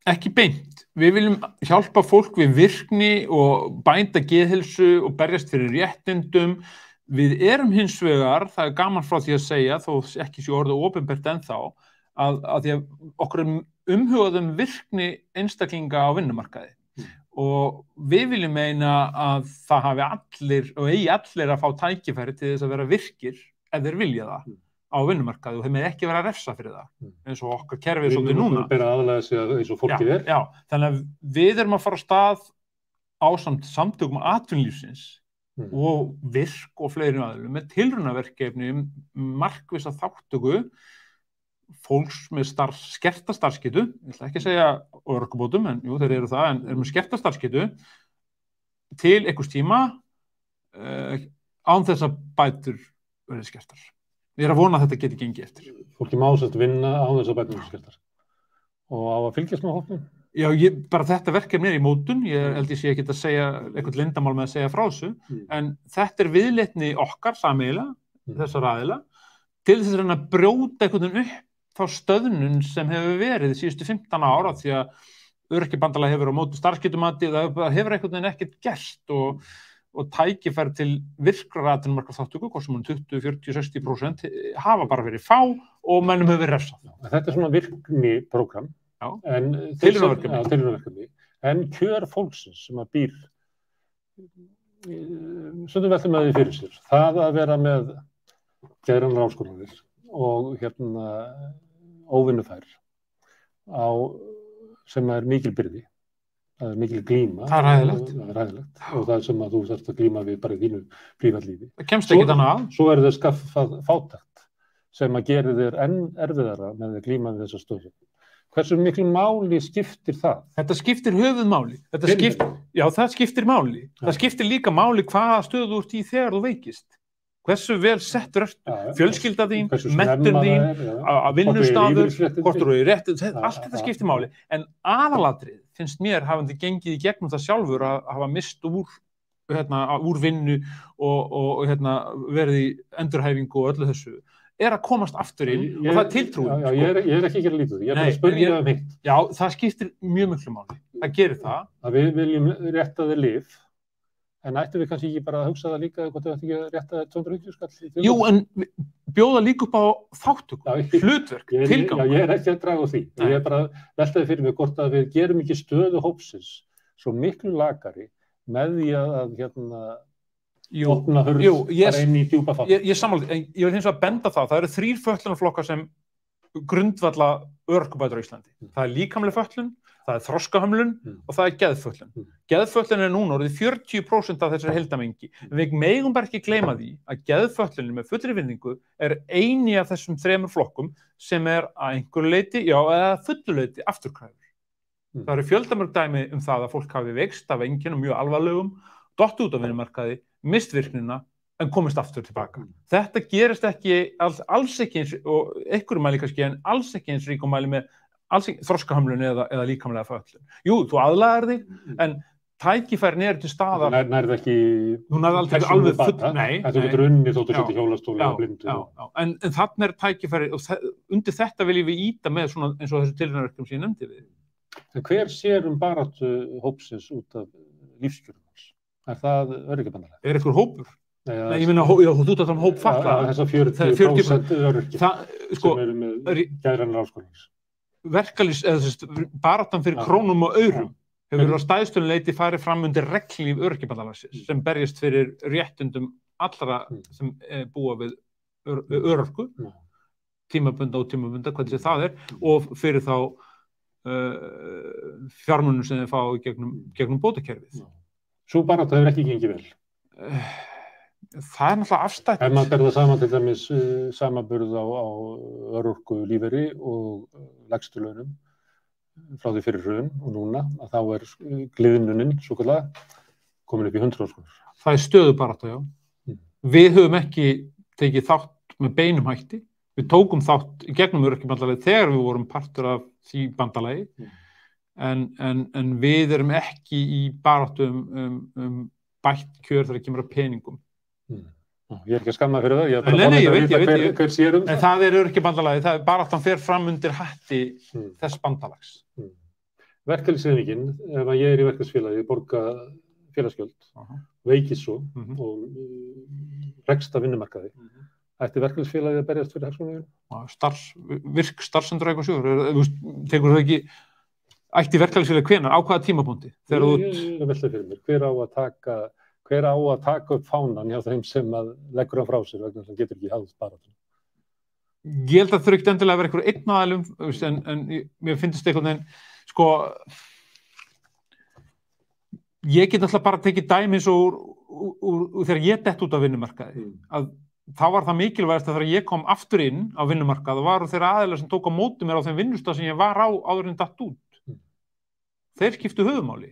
Ekki beint. Við viljum hjálpa fólk við virkni og bænda geðheilsu og berjast fyrir réttindum. Við erum hins vegar, það gaman frá því að segja, þó ekki sé orðið opinbert ennþá, að því að okkur umhugað virkni einstaklinga á vinnumarkaði. Og við viljum meina að það hafi allir og eigi allir að fá tækifæri til þess að vera virkir ef þeir vilja það á vinnumarkaði og þeir með ekki vera að refsa fyrir það, eins og okkar kerfið svolítið núna. Við erum aðalega að segja eins og fólkið Já, þannig að við erum að fara á stað ásamt samtökum atvinnulífsins og virk og fleiri aðilum með tilraunaverkefni markvissa þátttöku fólks með skerta starfsgetu, ég ætla ekki að segja örorkubótum, en jú, þeir eru það, en eru með skerta starfsgetu til einhvers tíma án þess að bætur verið skertar. Ég að vona að þetta geti gengið eftir. Fólki má sett vinna án þess að bætur verið skertar. Og á að fylgjast með hópnum? Já, bara þetta verkefni í mótun, ég held ég sé ekki að segja eitthvað leyndarmál með að segja frá þessu, en þetta viðleitni okkar sameiginlega, þessar aðila, til þess að brjóta einhvern veginn upp þá stöðnun sem hefur verið síðustu 15 ára því að Öryrkjabandalag hefur á móti starfsgetumati, það hefur einhvern veginn ekkert gerst og tækifæri til virkrar atvinnumarkaðsþátttöku, hvort sem 20, 40, 60% hafa bara verið fá og mönnum hefur verið refsað. Þetta svona virkniprógram, tilraunaverkefni. En kjör fólksins sem að býr, stundum veltum að því fyrir sér, það að vera með geðrænar áskoranir og óvinnufær sem mikil byrði. Það mikil glíma. Það ræðilegt. Og það sem að þú þarft að glíma við bara í þínu prívatlífi. Það kemst ekki þannig að. Svo það skaffað fátækt sem að gera þér enn erfiðara með að glíma við þessa stöðu. Hversu miklu máli skiptir það? Þetta skiptir höfuðmáli. Já, það skiptir máli. Það skiptir líka máli hvaða stöðu þú ert í þegar þú veikist. Hversu vel settur fjölskylda þín, menntun þín, vinnustaður, hvort þú eru rétt, allt þetta skiptir máli. En aðalatrið finnst mér hafandi gengið í gegnum það sjálfur að hafa mist úr vinnu og verið í endurhæfingu og öllu þessu, að komast aftur inn og það er tiltrúin. Já, ég er ekki að gera lítið, ég er bara að spyrja það mitt. Já, það skiptir mjög miklu máli. Það gerir það. Að við viljum rétta þér lyf. En ættum við kannski ekki bara að hugsa það líka hvort við ættum ekki að rétta 250 skall? Jú, en bjóða líka upp á þáttöku, hlutverk, tilgang. Já, ég er ekki að draga á því. Ég er bara veltaði fyrir mig hvort að við gerum ekki stöðu hópsins svo miklu lakari með því að opna hurð bara inn í djúpa þátt. Ég sammála, ég vil hins vegar benda það eru 3 fötlunarflokkar sem grundvalla örorkubætur á Íslandi. Það líkamleg fötlun, það þroskahömlun og það geðfötlun. Geðfötlun núna orðið 40% af þessari heildarmengi. Við megum bara ekki gleyma því að geðfötlunin með fullri virðingu eini af þessum 3 flokkum sem að einhverju leyti, eða fullu leyti afturkræfur. Það eru fjöldamörg dæmi það að fólk hafi veikst af einkennum mjög alvarlegum, dottið út á vinnumarkaði, mist virknina en komist aftur tilbaka. Þetta gerist ekki alls ekki eins, og einhverju mæli kannski, en alls ekki eins ríkum mæli með þroskahömlun eða líkamlega fötlun. Jú, þú aðlagar þig, en tækifærin til staðar. Þú nærð ekki alveg full, nei. Þetta getur unnið þóttu setja hjólastóla og blindu. En þarna tækifæri, og undir þetta viljum við ýta með svona eins og þessu tilraunaverkefni sem ég nefndi við. En hver sér baráttu hópsins út af lífskjörum hans? Það Öryrkjabandalag? Einhver hópur? Nei, ég meina, þú ert að hóp fatlaða. Þessar 40% öryrkja sem eru með geðrænar áskoranir. Baráttan fyrir krónum og aurum hefur á stæðstöluleyti farið fram undir regnlíf Öryrkjabandalagsins sem berjast fyrir réttundum allra sem búa við örorku, tímabunda og tímabunda, hvernig það og fyrir þá fjármunum sem þeir fá gegnum bótakerfið. Svo barátta hefur ekki gengið vel? Það náttúrulega afstætt. Ef maður berða saman til dæmis samanburð á örorku lífeyri og lægstu launum, frá því fyrir hrun og núna að þá gliðnunin svokallaða komin upp í 100.000 krónur. Það stöðubarátta, já. Við höfum ekki tekið þátt með beinum hætti. Við tókum þátt í gegnum öryrkjabandalagið þegar við vorum partur af því bandalagi, en við erum ekki í baráttu bætt kjör þegar kemur að peningum. Ég ekki að skamma fyrir það, ég bara vonandi að vita hver sér það. En það öryrkjabandalagið, baráttan fer fram undir hatti þess bandalags. Verkalýðshreyfingin, ef ég í verkalýðsfélagi, borga félagsgjöld, veikist svo og rekst af vinnumarkaði. Ætti verkalýðsfélagið að berjast fyrir hagsmunum? Virk starfsendurhæfingarsjóður, tekur það ekki, ætti verkalýðsfélagið hvenær, á hvaða tímapunkti? Ég að velta fyrir mér, hver á að taka upp fánan hjá þeim sem leggur hann frá sér vegna sem getur ekki hafð baráttu? Ég held að það þurfi ekki endilega að vera einhver einn aðilum, en mér finnst einhvern veginn, sko, ég get alltaf bara tekið dæmi eins og úr þegar ég dett út á vinnumarkaði, að þá var það mikilvægast að þegar ég kom aftur inn á vinnumarkað og varu þeirra aðilar sem tók á móti mér á þeim vinnustað sem ég var á áður en datt út. Þeir skiptu höfuðmáli.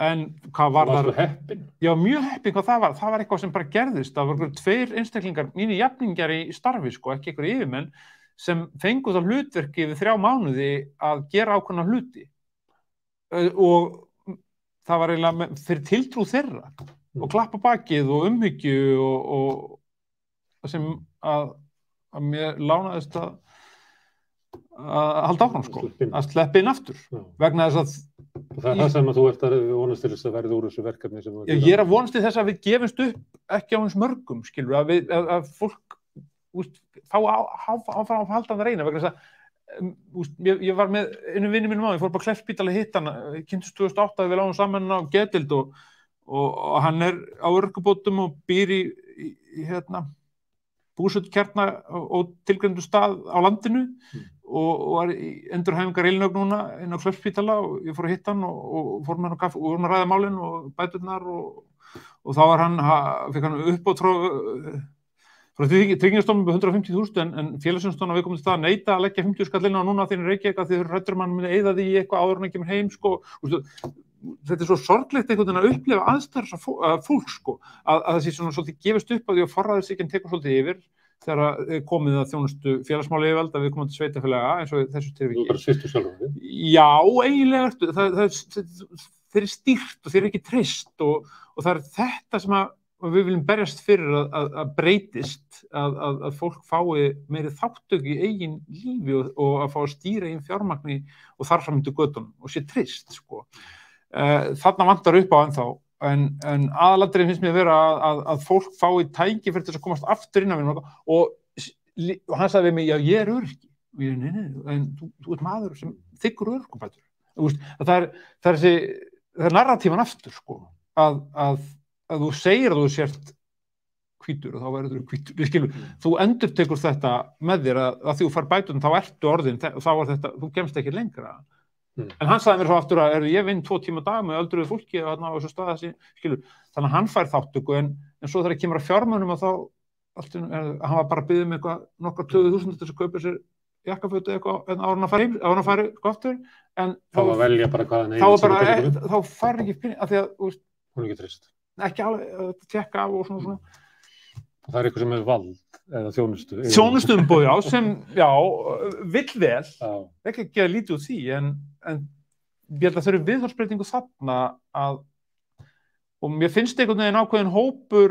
En hvað var það? Varstu heppinn? Já, mjög heppinn hvað það var. Það var eitthvað sem bara gerðist. Það voru 2 einstaklingar, mínir jafningjar í starfi, sko, ekki einhver yfirmenn, sem fengu það hlutverki við 3 mánuði að gera ákveðna hluti. Og það var eiginlega fyrir tiltrú þeirra og klappa bakið og umhyggju og sem að mér lánaðist að halda áfram, sko, að sleppa inn aftur. Vegna þess að það það sem að þú ert að vonast til þess að verði úr þessu verkefni sem þú ég að vonast til þess að við gefumst upp ekki á eins mörgum, skilur, að fólk fá áfram að halda það reyna, vegna þess að ég var með einu vinni mínum ég fór bara Kleppsspítala að hitta hann, kynntust 2008 við lágum saman á Geðdeild og hann á örorkubótum og býr í búsettukjarna og tilgreindu stað á landinu og var í endurhæfingar heilnögn núna inn á Kleppsspítala og ég fór að hitta hann og fór með hann á kaffi og vorum að ræða málin og bæturnar og þá var fikk hann uppbót frá Tryggingastofnun með 150.000 en félagsþjónustan við komum til það að neita að leggja 50 skall inn á núna þegar Reykjavík að því þeir hræddir mann myndi eyða því eitthvað áður en hann kemur heim, sko. Þetta svo sorglegt einhvern veginn að upplifa aðstæður fólk, sko, að það sé svona svolítið gefist upp að því að forræðishyggjan tekur svolítið yfir þegar komið að þjónustu félagsmálayfirvalda við komum til sveitarfélaga eins og þessu tilviki. Þú bara sviptu sjálfur þig? Já, eiginlega þeir stýrt og þeir ekki treyst og það þetta sem við viljum berjast fyrir að breytist, að fólk fái meiri þáttöku í eigin lífi og að fá að stýra eigin fjármagni og þar fram undir götunum og sé treyst, sko. Þarna vantar upp á ennþá, en aðalatriðin finnst mér að vera að fólk fái tæki fyrir þess að komast aftur inn á vinnumarkað og hann sagði við mig, já, ég öryrki. Og ég, nei, en þú ert maður sem þiggur örorkubætur. Það er narratífan aftur, sko, að þú segir að þú sért hvítur og þá verður þú hvítur. Við skilum, þú endurtekur þetta með þér að því þú fær bætur þá ertu orðin, þá þú kemst ekki lengra. En hann sagði mér svo aftur að ég vinn 2 tíma á dag með öldruðu fólki og á þessu stað skilur, þannig að hann fær þáttöku en svo þegar kemur að fjármunum að þá hann var bara að biðja eitthvað nokkra 20.000 til þess að kaupa sér jakkafötu eitthvað en áður hann að fara aftur en þá fær ekki pinni af því að hún er ekki treyst. Ekki alveg að tekka af og svona. Það eitthvað sem vald eða þjónustu. Þjónustuumboð, já, sem, vill vel, ekki að lítið úr því, en ég held að þau eru viðhorfsbreytingu þarna og mér finnst einhvern veginn ákveðin hópur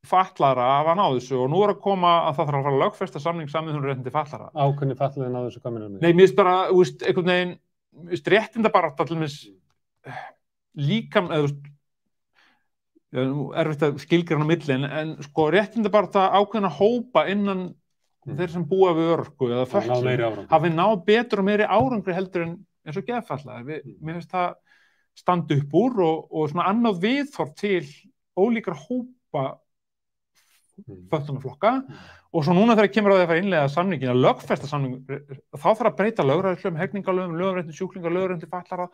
fatlaðra af að ná þessu og nú að koma að það þarf að fara að lögfesta samning réttindi fatlaðra. Ákveðin fatlaði ná þessu hvað minnum við? Nei, mér finnst bara, einhvern veginn, réttindabarátta til dæmis líka, erfitt að skilgreina á milli en sko réttindabarátta ákveðna hópa innan þeir sem búa við örorku eða fötlun hafi náð betur og meiri árangri heldur en eins og geðfatlaðir. Mér finnst það standa upp úr og svona annað viðhorf til ólíkra hópa fötlunarflokka og svo núna þegar kemur á því að fara innleiða samningin að lögfesta samning, þá þarf að breyta lögræðislögum, hegningarlögum, lögumréttindum sjúklinga, lögumréttindum fatlaðra,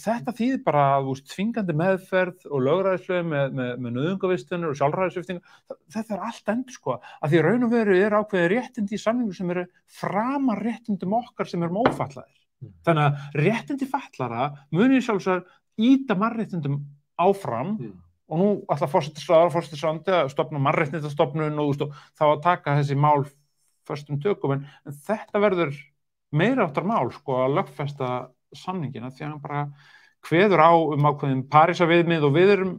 þetta þýðir bara tvingandi meðferð og lögræðislögum með nauðungarvistanir og sjálfræðissviptingar, þetta allt endurskoðað, af því raun og veru ákveðin réttindi í samningu sem eru framar réttindum okkar sem erum ófatlaðir. Þannig að réttindi fatlaðra muni sjálfsagt ýta mannréttindum áfram og nú ætla forsætisráðandi að stofna mannréttindastofnun og þá að taka þessi mál föstum tökum, en þetta verður meiriháttar mál að lögfesta samningina því að hann bara kveður á ákveðin Parísarviðmið og við erum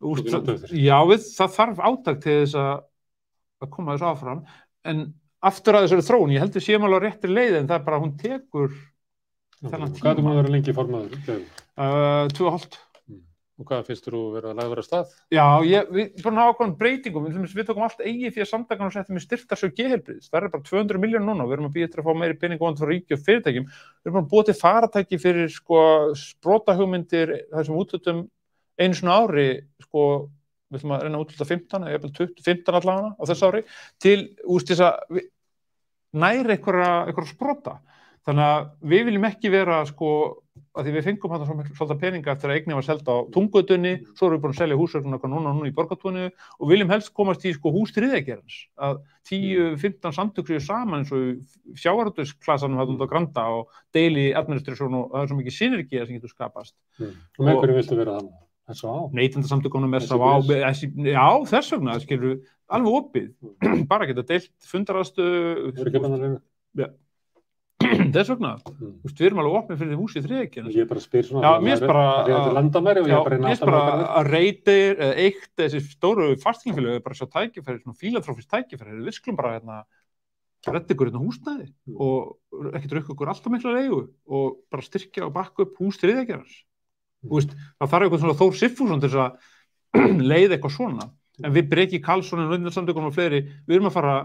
það þarf átak til þess að koma þessu áfram, en aftur að þessari þróun, ég held við séum alveg á réttri leið en það er bara hún tekur þennan tíma. Hvað er að vera lengi formaður? 2,5. Og hvað finnst þú vera að lagður af stað? Já, við búin að hafa ákveðin breytingum, við tókum allt eigið því að samtakan og settum í styrktarsjóð geðheilbrigðis, það er bara 200 milljónir núna, við erum að bíða eftir að fá meiri pening frá ríki og fyrirtækjum, við erum að búa til faratæki fyrir sprotahugmyndir, þessum útlutum einu svona ári, við ætlum að reyna að útluta 15 eða 15 allavega á þessu ári, til þess að næri einhverja sprota. Þannig að við viljum ekki vera að því við fengum þetta svolítið peninga eftir að eignin var seld á Tungutunni, svo erum við búin að selja húsvögnuna núna í Borgartúni og viljum helst komast í hús þriðjageirans, að 10-15 samtök séu saman eins og sjávarútvegsklasanum út á Granda og deili administrasjón og það er svo mikið synergía sem getur skapast. Og með hverju viltu vera þannig? S.A.A. Neytendasamtökunum, S.A.A. Já, þess vegna, skilur alveg opið, bara geta deilt fundaraðstöðu. Þess vegna, við erum alveg opnið fyrir því húsi í þriðjageirans. Ég bara spyr svona, mér finnst bara að Reytir, Eitt, þessi stóru fasteignafélög bara sjá tækifæri, svona fílatrófist tækifæri, við skulum bara redda ykkur húsnæði og ekki drukka ykkur alltaf mikla leigu og bara styrkja og bakka upp hús þriðjageirans. Það þarf eitthvað svona Þór Sigfússon til þess að leiða eitthvað svona, en við Breki Karlsson og Neytendasamtökunum og fleiri, við erum að fara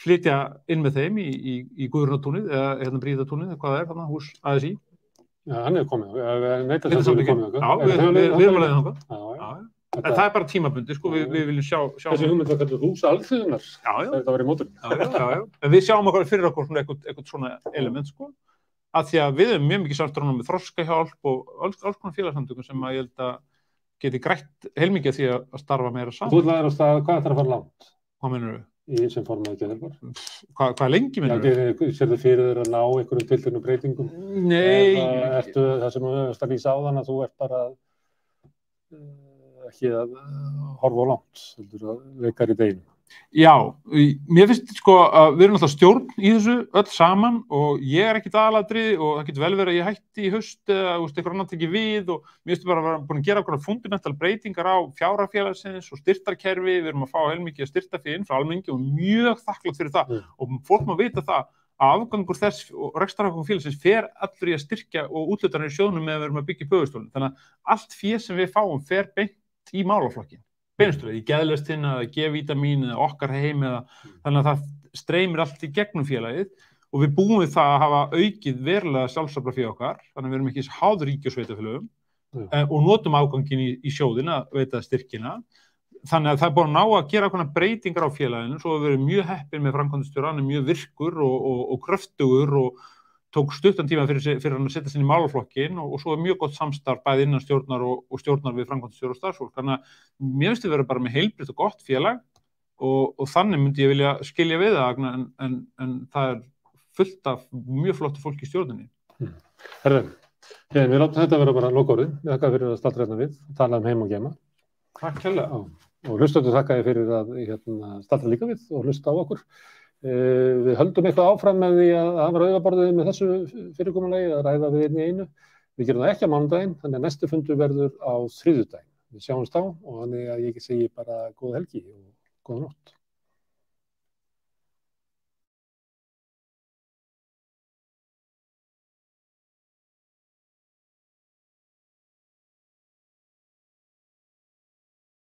flytja inn með þeim í Guðrunartúnið eða Bríðatúnið, hvað það er þarna, hús ASÍ. Já, hann er komið, Neytendasamtökunum komið. Já, við erum að leiða þangað. En það er bara tímabundi, við viljum sjá... Þessi hugmynd var kallað hús alþýðunnar, þetta var í mótum. Já. En við sjáum okkur fyrir okkur eitthvað svona element, að því að við erum mjög mikið samstarf með þroskahjálp og alls konar félagsamtökum sem að ég held að geti grætt heilmikið því að starfa meira saman. Þú lagðir á stað, hvað ætlar að fara langt? Hvað meinarðu? Í sem formaður geðheilbrigðar? Hvað lengi meinarðu? Já, sérðu fyrir þér að ná einhverjum tilteknum breytingum? Nei. Ertu það sem þú varst að lýsa áðan að þú ert bara ekki að horfa á langt, heldur að veikar í deginum? Já, mér finnst að við erum alltaf stjórn í þessu öll saman og ég er ekkert aðalatriði og það getur vel verið að ég hætti í haust eða eitthvað annar tekið við og mér finnst bara að vera búin að gera okkur fundamental breytingar á fjárhagfélagsins og styrktarkerfi, við erum að fá heilmikið styrktarfé inn frá almenningi og mjög þakklátt fyrir það og fólk má vita það að afgangur þess og rekstrarafgangur félagsins fer allur í að styrkja og úthlutanir í sjóðnum með að við erum að byggja Böðustólinn, þannig að allt fé sem við fáum fer beint í málaflokkinn. Beinustulega, í geðlestina eða G-vítamín eða okkar heim þannig að það streymir allt í gegnum félagið og við búum við það að hafa aukið verulega sjálfsafla fyrir okkar, þannig að við erum ekki háð ríki og sveitarfélögum og notum afganginn í sjóðin að veita styrkina, þannig að það er búin að ná að gera ákveðnar breytingar á félaginu, svo við erum mjög heppin með framkvæmdastjóra, hann er mjög virkur og kröftugur og tók stuttan tíma fyrir hann að setja sinni í málaflokkin og svo er mjög gott samstarf bæði innan stjórnar og stjórnar við framkvæmdastjóra og starfsfólk. Þannig að mér finnst við vera bara með heilbrigt og gott félag og þannig myndi ég vilja skilja við það en það er fullt af mjög flottu fólki í stjórninni. Herðu, við látum þetta vera bara lokaorðið. Við þakka fyrir að staldra hérna við, tala heim og gema. Takk hérlega. Og hlustendur þakka ég fyrir að staldra líka við og hlusta á okkur. Við höldum eitthvað áfram með því að hafa rauðaborðið með þessu fyrirkomulagi að ræða við einn í einu. Við gerum það ekki á mánudaginn, þannig að næstu fundur verður á þriðjudaginn. Við sjáumst á og þannig að ég segi bara góða helgi og góða nótt.